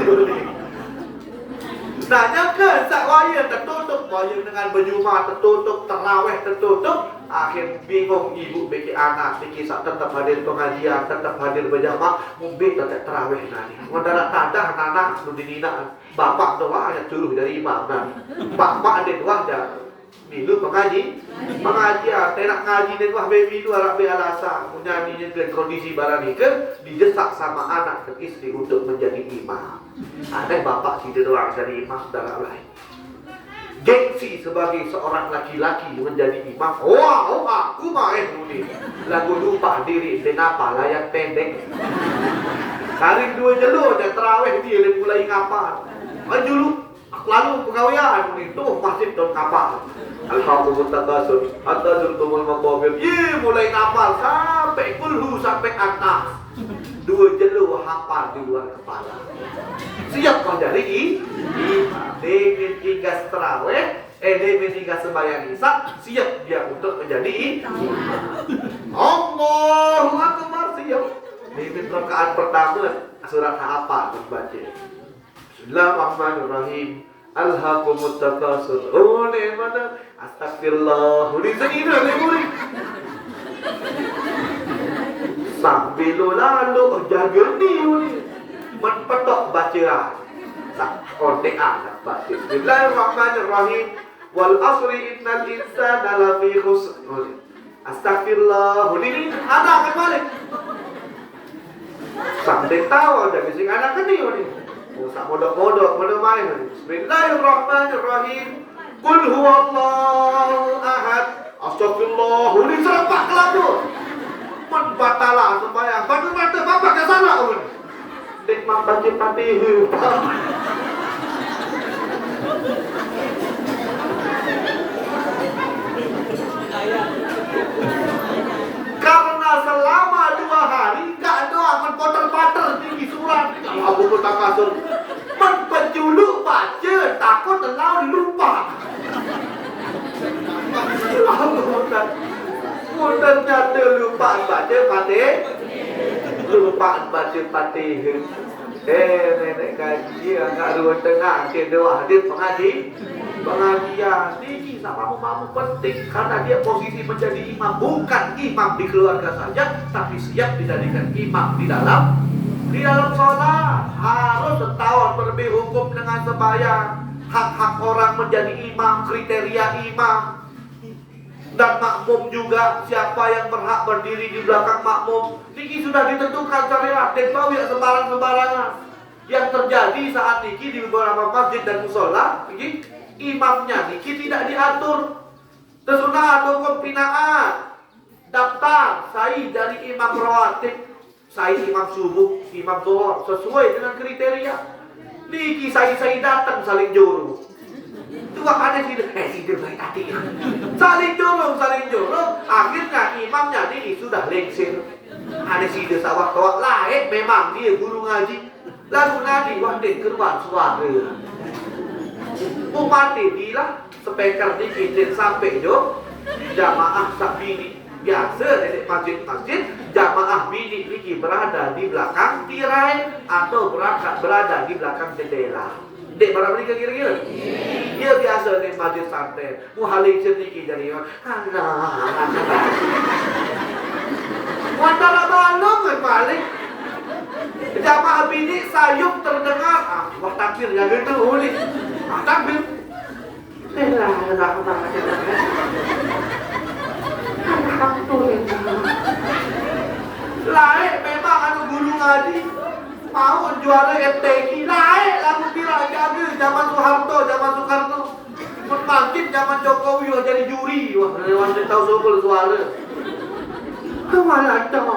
Nah, jangan sak wayar tertutup, wayar dengan berjumat tertutup, terawih tertutup, akhir bingung ibu bikin anak, bikin sak tetap hadir pengajian, tetap hadir berjamaah, mungkin tetap terawih nanti. Mendarat tanda anak-anak sudah dinina, bapak doa yang suruh dari imam nanti, bapak ada doa dah, milu pengajian, tenak ngaji dan wah baby itu harap beralasan, menyanyinya dengan kondisi barang ini didesak sama anak ke istri untuk menjadi imam. Ada bapak tidak doang dari imam dan lain. Gengsi sebagai seorang laki-laki menjadi imam. Wow, aku main dulu. Lagu lupa diri kenapa layak pendek. Tarik 2 jelur dan terawih dia mulai ngapal. Maju lu, lalu pegawaian itu masjid don kapal. Alhamdulillah atas tumul maqabir. Mulai ngapal sampai kulhu sampai atas. 2 jelur hafal di luar kepala. Siap kau jadi imam. Dengan 3 terawih, dengan 3 sembahyang isya, siap dia untuk menjadi imam. Allahu Akbar siap. Dengan rakaat pertama surat hafal dibaca. Bismillahirrahmanirrahim. Alhaqumut takasur. Oh, ni mana? Astagfirullah. Ini segini ni. Sambil lalu jaga ni menpetok bacaan tak kontek anak baca. Bismillahirrahmanirrahim. Wal asri innal insana lafi khusr. Astagfirullah. Ini anak akan balik. Sampai tahu ada bising anak ni ni. Usah modok-modok main. Bismillahirrahmanirrahim. Qul huwallahu ahad. Astagfirullah. Ini serempak kelabu. Membatalah sembahyang. Batu-batu bapak ke sana kamu. Nikmat baca Fatihah. Karena selama 2 hari enggak doa menpoter-poter tinggi surat. Abu Takasur menpenjuluk baca telau lupa. Mudah nyata lupa baca Fatih. Lupa baca Fatih. Nenek kaji agak dua tengah kedua hadir pengajian. Ini sama mamu penting karena dia posisi menjadi imam, bukan imam di keluarga saja, tapi siap dijadikan imam di dalam sholat. Harus setahun berbeda hukum dengan sembahyang. Hak-hak orang menjadi imam, kriteria imam. Dan makmum juga, siapa yang berhak berdiri di belakang makmum. Niki sudah ditentukan syariat, dan tahu ya sembarangan. Yang terjadi saat niki di beberapa masjid dan musola, niki imamnya niki tidak diatur. Tersunah atau pembinaan daftar saya dari imam rawatib, saya imam subuh, imam zuhur sesuai dengan kriteria. Niki saya datang saling juru. Tua ada sidir baik hati. Saling jorong. Akhirnya imamnya ini sudah lengsir. Ada sidir sawah tawak lain, memang dia guru ngaji. Lalu nanti wahden keluar suara. Umat inilah speaker dikit sampai jo jamaah sabini biasa dari masjid-masjid, jamaah bini ini berada di belakang tirai atau berada di belakang jendela. Dek barang mereka kira-kira? Dia biasa di masjid santai. Muhalik sedikit jadi Wantara balong balik. Jamaah bini sayup terdengar. Wah takbir ya gitu uli. Takbir. Lain memang anu guru ngaji. Mau juara FTQ lain lagu kira jaga zaman Soekarno Masjid zaman Jokowi jadi juri. Wah lewat tahu sokol suara kemana dong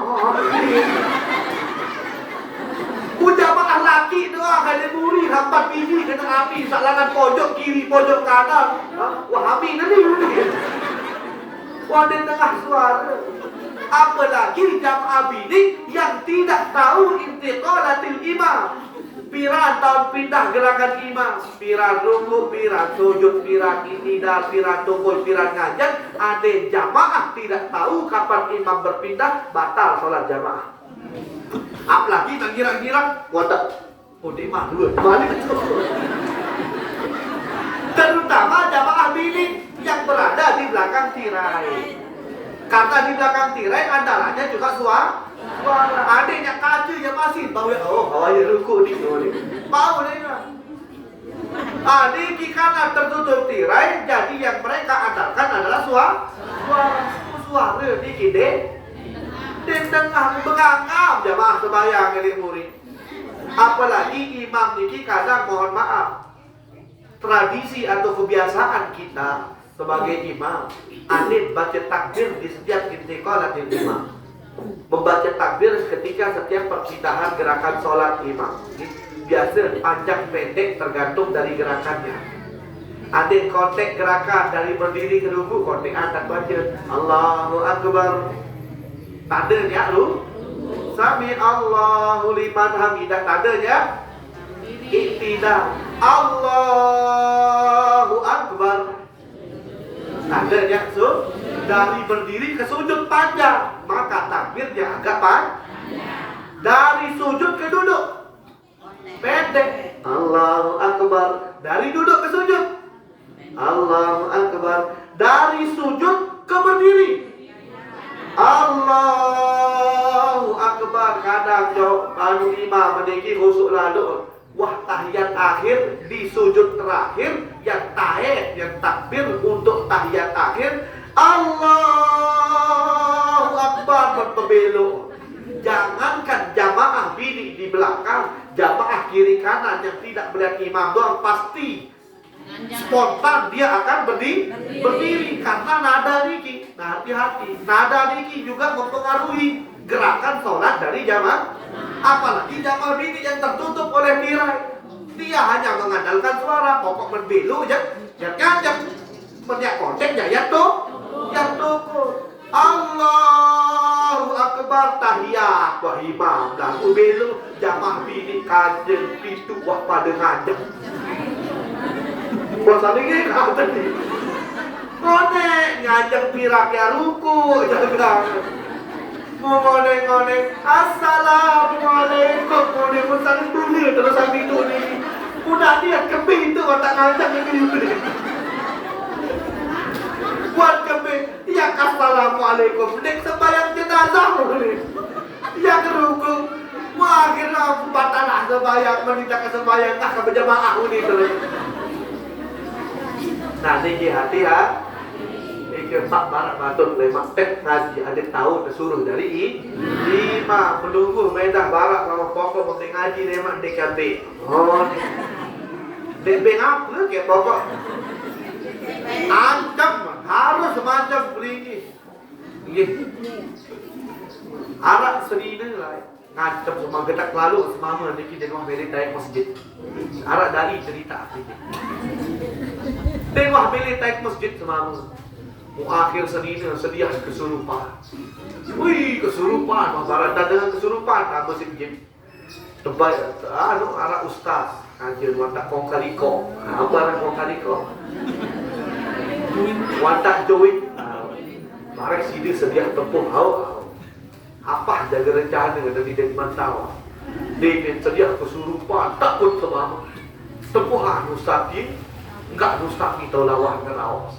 jamaah laki doa ada muri hampat biji kena api salangan pojok kiri pojok kanan. Wah api nanti wah di tengah suara. Apalagi jamaah bini yang tidak tahu intiqalatil imam. Piran tahun pindah gerakan imam. Piran ruku, piran sujud, piran itidal, piran tukul, piran ngajak. Ada jamaah tidak tahu kapan imam berpindah, batal sholat jamaah. Apalagi tak kira-kira watak udah malu balik. Terutama jamaah bini yang berada di belakang tirai. Karena di belakang tirai antaranya juga suara. Adanya kaca yang masih bau ya. Oh, bawanya ruku di sini. Bau dia. Di karena tertutup tirai, jadi yang mereka andalkan adalah suara di kide. Di tengah mengangam jamaah sembahyang ini murid. Apalagi imam niki kadang mohon maaf. Tradisi atau kebiasaan kita sebagai imam, aneh baca takbir di setiap intiqalatil imam. Membaca takbir ketika setiap perpindahan gerakan sholat imam. Biasa panjang pendek tergantung dari gerakannya. Ada konteks gerakan dari berdiri ke ruku, konteks atas baca Allahu Akbar. Tadanya lu Sami Allahu liman hamidah. Tadanya iktidal Allahu Akbar. Tandanya dari berdiri ke sujud panjang, maka takbirnya agak panjang. Dari sujud ke duduk pendek Allahu Akbar. Dari duduk ke sujud Allahu Akbar. Dari sujud ke berdiri Allahu Akbar. Kadang jauh anu imam meniki khusuk lalu. Wah tahiyat akhir di sujud terakhir yang takbir untuk tahiyat akhir Allahu Akbar berpebelok. Jangankan jamaah bini di belakang, jamaah kiri kanan yang tidak melihat imam doang pasti spontan dia akan berdiri karena nada niki. Nah hati-hati, nada niki juga mempengaruhi gerakan sholat dari jamaah. Apalagi jamaah bini yang tertutup oleh tirai. Dia hanya mengandalkan suara, pokok berbelu ya ngajak menyak konteks ya toko Allahu Akbar tahiyat wah imam lagu belu jamaah bini kajen pitu wah pada ngajak Puasa lagi kata ni. Ngonek ngajak pirak ya ruku jaga. Ngonek-ngonek assalamualaikum. Ngonek pun sang dunia terus sambil itu ni. Udah dia kebing tu tak ngajak lagi. Buat kebing yang assalamualaikum. Dek sembahyang jenazah ni. Yang ruku. Wah akhirnya batal sembahyang meninggalkan sembahyang tak berjamaah ni terus. Nah, ini hati ha. Ini Pak Barat Batun lemak tek ngaji ada tahu disuruh dari imam menunggu medah barat sama pokok mesti ngaji lemak DKB. Oh, DB apa ke pokok? Ancam harus semacam beli. Nggih. Arak senina lah. Ngancam semua gedak lalu semama niki jadi wah beli taik masjid. Arak dari cerita ni. Tengok beli taik masjid semama. Akhir senina sedia kesurupan. Wih, kesurupan, barata dengan kesurupan tak masjid. Terbaik arak ustaz. Anjir watak kong kaliko. Apa arak kong kaliko? Watak join. Marek sidi sedia tempuh hau. Apa jaga rencana dari dia mantau. Dia sedia kesurupan takut semama. Tempuhan ustaz enggak ustaz kita lawan ngerau.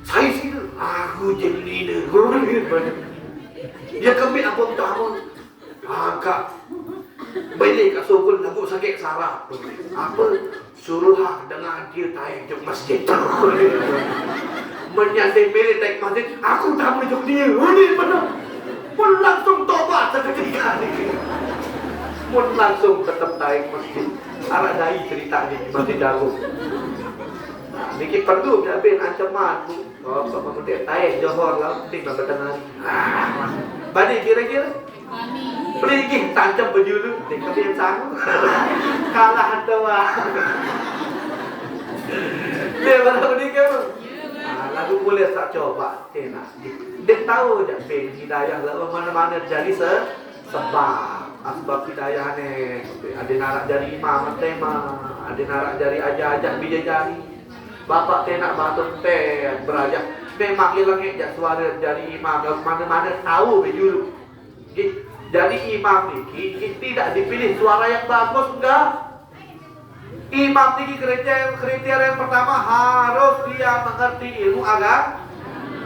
Saya sini aku jadi leader. Dia kami apa tahu. Agak balik kat sokol lagu sakit saraf. Apa suruh dengan dia taik ke masjid. Menyanding balik taik masjid, aku tak boleh dia. Ini benar. Pun langsung tobat seketika ni. Pun langsung tetap taik masjid. Arak dari cerita ni masih jago. Niki perlu ambil ancaman. Oh, apa dia taik Johor lah, penting nak bertengah. Balik kira-kira. Pergi tancap berjulu, tengok dia sanggup. Kalah doa. Dia mana ni ke? Lagu boleh tak coba. Dia tahu je ben hidayah lah mana-mana jadi sebab asbab hidayah ni. Ada nak jadi imam tema, ada nak jadi ajar-ajar bidadari. Bapak teh nak batuk teh berajak. Memang hilangnya jak suara jadi imam. Mana-mana tahu berjulu. Jadi imam ni tidak dipilih suara yang bagus enggak. Imam ni kriteria yang pertama harus dia mengerti ilmu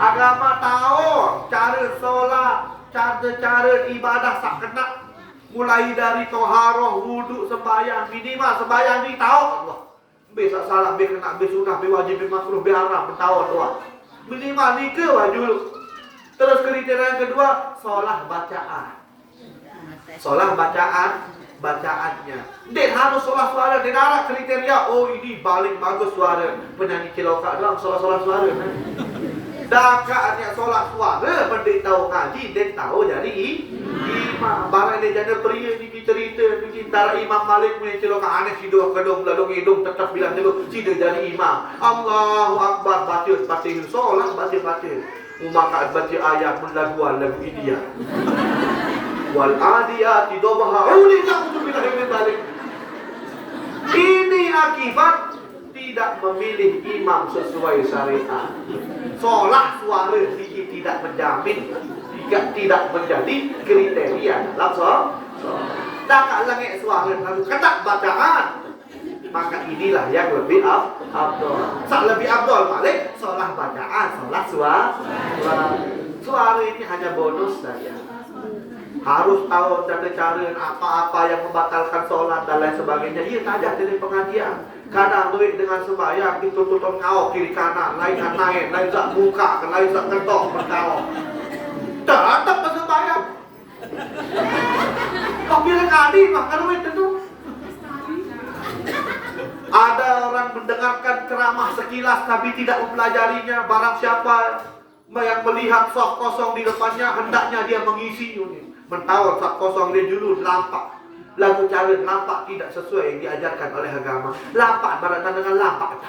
agama, tahu cara solat, cara ibadah sak kena, mulai dari toharoh, wudu, sembahyang, minimal sembahyang ni tahu Allah. Besok salah, be kena, be sunah, be wajib, be makruh, be haram, tahu doa. Minimal ni ke wajib. Terus kriteria yang kedua, solat bacaan. Solat bacaannya. Dia harus solat suara. Dia darah kriteria. Oh ini paling bagus suara penyanyi kiloka doang solat suara. Dakaatnya solat suara. Pendik tahu ngaji. Dia tahu jadi imam. Barang dia jadi pria ni cerita. Antara Imam Malik punya kiloka aneh. Sidoh kedung ladung hidung tetap bilang dulu. Sidoh jadi imam. Allahu Akbar. Baca solat baca. Maka baca ayat lagu India. Wal adiyati dobha. Ini akibat tidak memilih imam sesuai syariat. Solat suara tidak menjamin, tidak menjadi kriteria dalam solat. Tak langit suara lalu ketak bacaan. Maka inilah yang lebih afdal. Lebih afdal Malik solat bacaan, solat suara. Suara ini hanya bonus saja. Harus tahu cara-cara apa-apa yang membatalkan solat dan lain sebagainya. Ia tajak dari pengajian. Kadang duit dengan sembahyang itu tutup ngau kiri kanan, lain naik, lain tak buka, lain tak kentok berkau. Tetap ke sembahyang. Tapi kali makan duit itu. Ada orang mendengarkan ceramah sekilas tapi tidak mempelajarinya. Barang siapa yang melihat sok kosong di depannya, hendaknya dia mengisi unit. Mentawar sak kosong dia dulu lampak. Lagu cara lampak tidak sesuai yang diajarkan oleh agama. Lampak berada dengan lampak.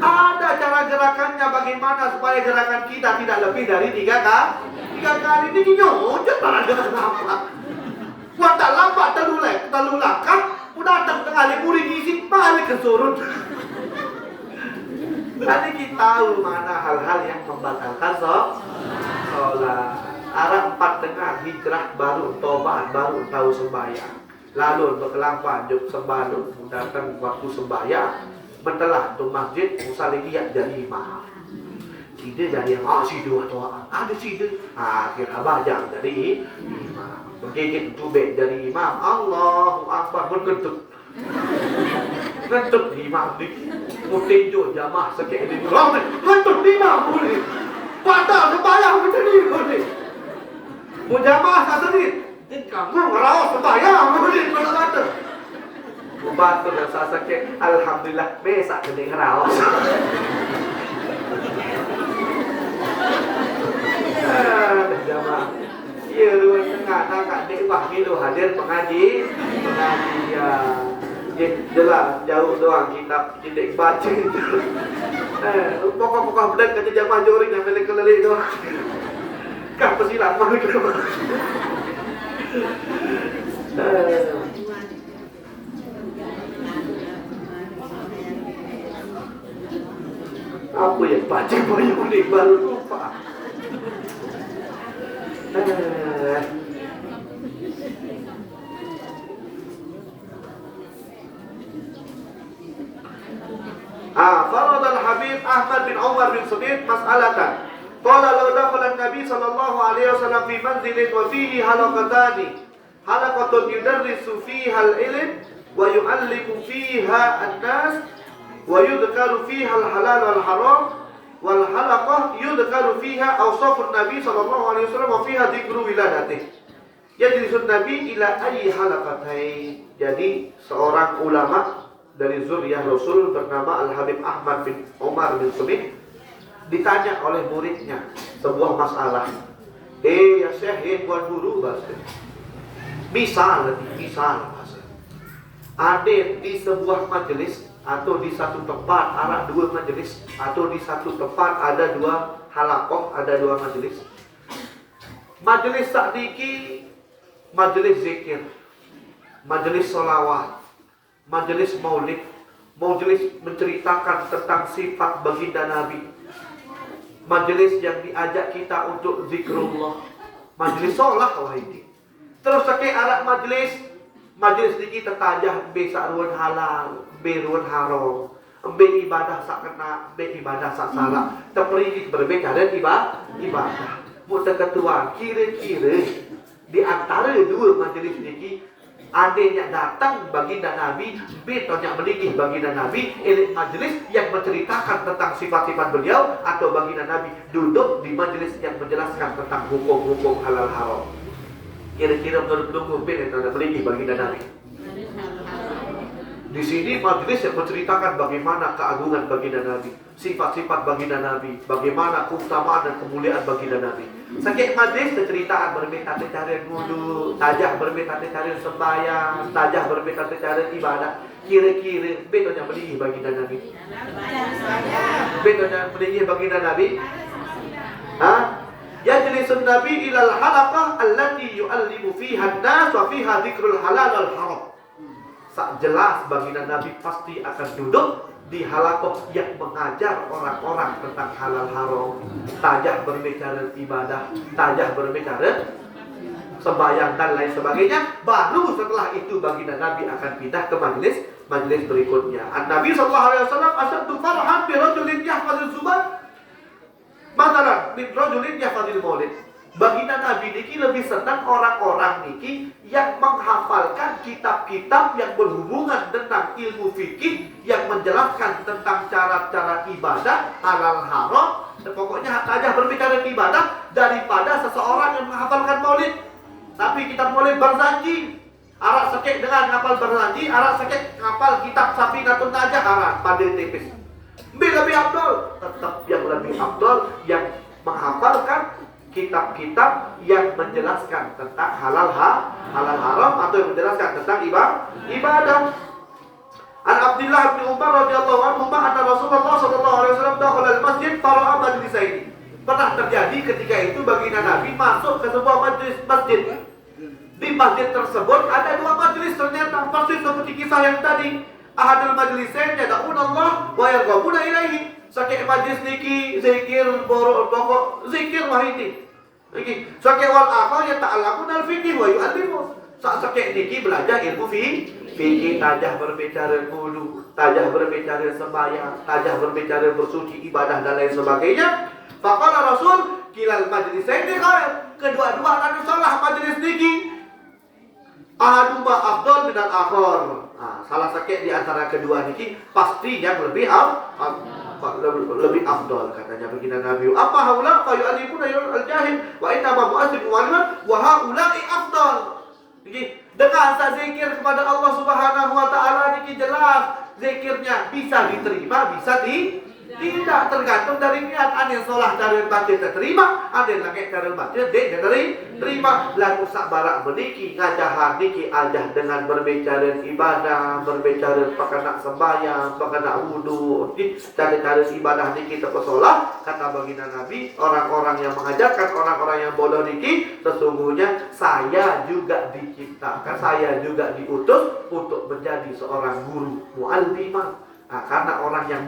Ada cara gerakannya bagaimana supaya gerakan kita tidak lebih dari 3 kali. Ini nyojot berada dengan lampak. Buat tak lampak terlalu langkah. Udah datang tengah murid isi balik ke surut. Tadi kita tahu mana hal-hal yang membatalkan sholat. Arab 4 dengar hijrah baru tobat, baru tahu sembahyang. Lalu berkelapa juk sembahyang datang waktu sembahyang, mentelah tu masjid musalihiyat jadi imam. Sida jadi yang sida atau ada sida. Kira bajang jadi imam. Bergigit tubik jadi imam. Allahu Akbar bergeduk. Ngentut imam ni. Mutinjuk jamaah sekek di rumah. Ngentut imam boleh. Patah sembahyang macam ni boleh. Mujamaah tak sedih. Kamu ngerawat sembahyang boleh kata. Membantu dan saya sakit. Alhamdulillah besok kena ngerawat. Jamaah. Ya, dua tengah nak dek pagi tu hadir pengajian. Jelas jauh doang kitab tidak baca. Pokok-pokok berat kata jamaah joring yang melek-kelek doang. Kah persilang mah ke. Apa yang baca banyak ni baru lupa. فرض الحبيب أحمد بن عمر بن صديق مسألة قال لو دخل النبي صلى الله عليه وسلم في منزل وفيه حلقتان حلقة يدرس فيها العلم ويعلم فيها الناس ويذكر فيها الحلال والحرام والحلقة يذكر فيها أوصاف النبي صلى الله عليه وسلم وفيها ذكر ولادته. Yajlisun Nabi ila ayyi halaqatain. Jadi seorang ulama dari zuriyah Rasul bernama Al-Habib Ahmad bin Umar bin Sumit ditanya oleh muridnya sebuah masalah. Ya Syekh, tuan guru bahasa. Misal bahasa. Ada di sebuah majelis atau di satu tempat ada dua majelis atau di satu tempat ada dua halaqah, ada dua majelis. Majelis sakdiki, majelis zikir, majelis solawat, majelis maulid, majelis menceritakan tentang sifat baginda Nabi, majelis yang diajak kita untuk zikrullah, majelis solat ini. Terus sakit arak majelis diki tertajah be sakruan halal, be ruan haram, be ibadah sak kena, be ibadah sak salah. Terperinci berbeda dan ibadah. Mudah ketua kira-kira di antara dua majelis niki adanya datang baginda Nabi, betulnya meninggi baginda Nabi, elit majelis yang menceritakan tentang sifat-sifat beliau, atau baginda Nabi duduk di majelis yang menjelaskan tentang hukum-hukum halal haram. Kira-kira menurut betulnya meninggi baginda Nabi. Di sini majelis yang menceritakan bagaimana keagungan baginda Nabi, sifat-sifat baginda Nabi, bagaimana keutamaan dan kemuliaan baginda Nabi. Sakit majelis cerita berbeda-beda wudu, tajah berbeda-beda sembahyang, tajah berbeda-beda ibadah. Kira-kira betulnya meninggi baginda Nabi. Betulnya meninggi baginda Nabi. Yajlisun Nabi ilal halaqah allati yu'allimu fiha an-nas wa fiha dzikrul halal wal haram. Sak jelas baginda Nabi pasti akan duduk di halaqah yang mengajar orang-orang tentang halal haram, tajah berbicara ibadah, tajah berbicara sembahyang dan lain sebagainya. Baru setelah itu baginda Nabi akan pindah ke majelis berikutnya. An-Nabi sallallahu alaihi wasallam asyaddu farhan bi rajulin yahfazul zubat matalan min rajulin yahfazul maulid. Baginda Nabi niki lebih senang orang-orang niki yang menghafalkan kitab-kitab yang berhubungan tentang ilmu fikih, yang menjelaskan tentang cara-cara ibadah halal haram, dan pokoknya saja berbicara ibadah, daripada seseorang yang menghafalkan maulid. Tapi kitab maulid Barzanji, arak sekek dengan hafal Barzanji, arak sekek hafal kitab Safinatun Najah, arak pada tipis. Lebih abdul, tetap yang lebih abdul yang menghafalkan kitab-kitab yang menjelaskan tentang halal haram, atau yang menjelaskan tentang ibadah. An Abdullah bin Umar radhiyallahu anhu anna Rasulullah sallallahu alaihi wasallam dakhala al-masjid fara'a majlisaini. Pernah terjadi ketika itu baginda Nabi masuk ke sebuah masjid. Di masjid tersebut ada dua majelis, ternyata persis seperti kisah yang tadi. Ahadul majlisain yad'una Allah wa yarghabuna ilaihi. Sakit majlis niki zikir pokok zikir wahidi. Lagi sakit wal akhar yata'allaquna al-fiqh wa yu'allimu. Sakit niki belajar ilmu fikih, tajah berbicara wudu, tajah berbicara sembahyang, tajah berbicara bersuci, ibadah dan lain sebagainya. Faqala Rasul kilal majlisain khair. Kedua-dua akan salah majlis niki. Ahaduma afdal min al-akhar. Salah sakit di antara kedua niki pasti yang lebih afdal katanya begini Nabi. Apa haula fa yu'allimuna al-jahil wa inna ma mu'azzib mu'alliman wa haula'i afdal. Jadi dengan zikir kepada Allah Subhanahu wa taala niki jelas zikirnya bisa diterima, bisa tidak tergantung dari niat. Ada yang solah cara baca terima, ada yang lagi cara baca terima. Lalu sabarak meniki ngajahan niki ajah dengan berbicara ibadah, berbicara pakana sembahyang, pakana wudu, cara-cara ibadah niki terpesolah. Kata baginda Nabi, orang-orang yang mengajarkan orang-orang yang bodoh niki sesungguhnya saya juga diciptakan, saya juga diutus untuk menjadi seorang guru mu'allimah. Karena orang yang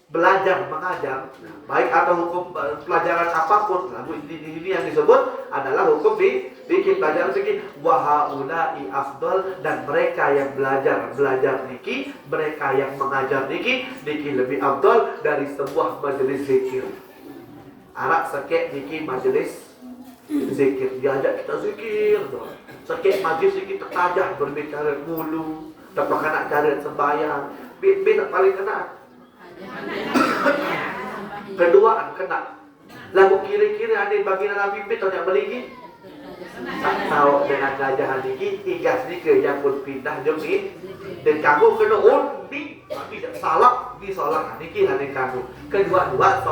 belajar mengajar, baik atau hukum pelajaran apapun, lalu ini yang disebut adalah hukum bikin pelajaran fikih. Wa haula'i afdal, dan mereka yang belajar niki, mereka yang mengajar niki lebih afdal dari sebuah majelis zikir. Arak sekek niki majelis zikir, diajak kita zikir, sekek majelis zikir tertajah berbicara mulu, dapat kena cara sembahyang, tak paling kena. Keduaan kena. Lagu kira-kira ada baginda Nabi atau yang meligi. Tak tahu dengan gajahan niki igas niki yang pun pindah jemi dan kamu kena undi tapi tak salah di solat niki hari kamu. Kedua-dua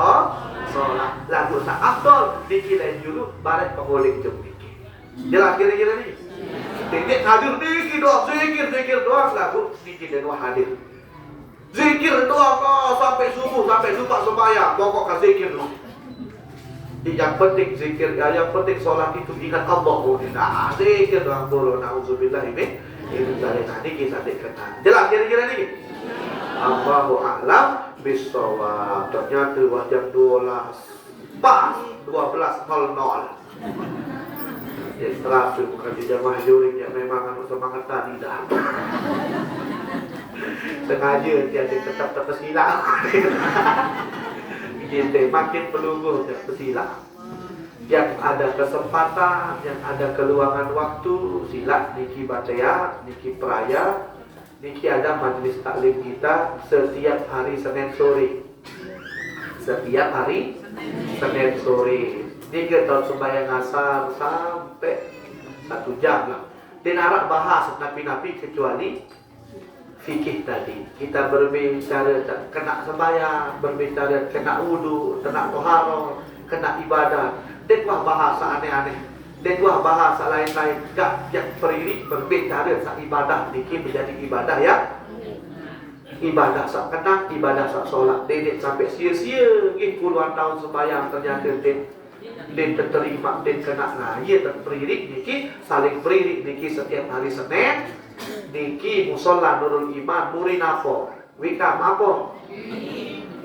solat. Lagu tak afdal niki lain dulu bareng pengoling jemi niki. Jelas kira-kira ni. Tidak hadir niki doang zikir doang lagu niki dan hadir. Zikir doang sampai subuh, sampai lupa sembahyang, pokoknya zikir dulu. Yang penting zikir, yang penting sholat itu ingat Allah. Zikir doang dulu. Na'udzubillah ini dari tadi kita diketahui. Jelas kira-kira ini? Allahu a'lam bishawab. Ternyata jam 12 pas 12.00. Jadi terakhir bukan di jamaah juring yang memang semangat tadi dah. Sengaja dia tetap tersilap. Kita makin pelungguh dan bersilap. Yang ada kesempatan, yang ada keluangan waktu, silap niki bataya, niki peraya, niki ada majlis taklim kita setiap hari Senin sore. Setiap hari Senin sore. 3 tahun sembahyang asar sampai 1 jam lah. Dan arak bahas napi-napi kecuali fikih tadi. Kita berbicara kena sembahyang, berbicara kena wudu, kena toharoh, kena ibadah. Dan wah bahasa aneh-aneh. Dan wah bahasa lain-lain. Gak yang peririk berbicara sa ibadah niki menjadi ibadah ya. Ibadah sak kenang, ibadah sak solat. Dedek sampai sia-sia puluhan tahun sembahyang ternyata dan terterima dan kena. Nah, ia terperirik niki, saling peririk niki setiap hari Senin. Niki musola Nurul Iman muri napo wika mapo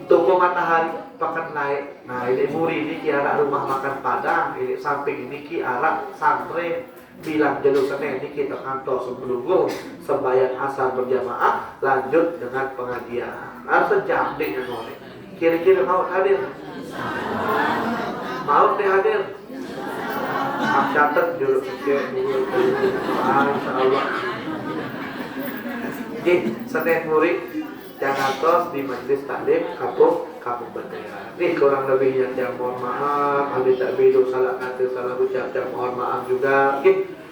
tunggu matahari pakan naik. Nah ini muri niki arah rumah makan Padang, ini samping niki arah santri bilang jalur Senin niki terkantor sebelum sembahyang asar berjamaah lanjut dengan pengajian. Harus sejam dengan oleh. Kira-kira mau hadir? Mau hadir? Catat dulu sekian dulu. Insyaallah. Jadi Senin murid Jakarta di Majelis Taklim Kampung Betaya. Ini kurang lebihnya yang mohon maaf. Ada tak bedo salah kata, salah ucap, yang mohon maaf juga.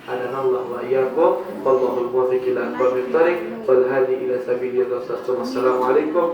Hadanallah wa iyyakum. Wallahul muwaffiq ila aqwamit thoriq wal hadi ila sabilir rasul. Wassalamualaikum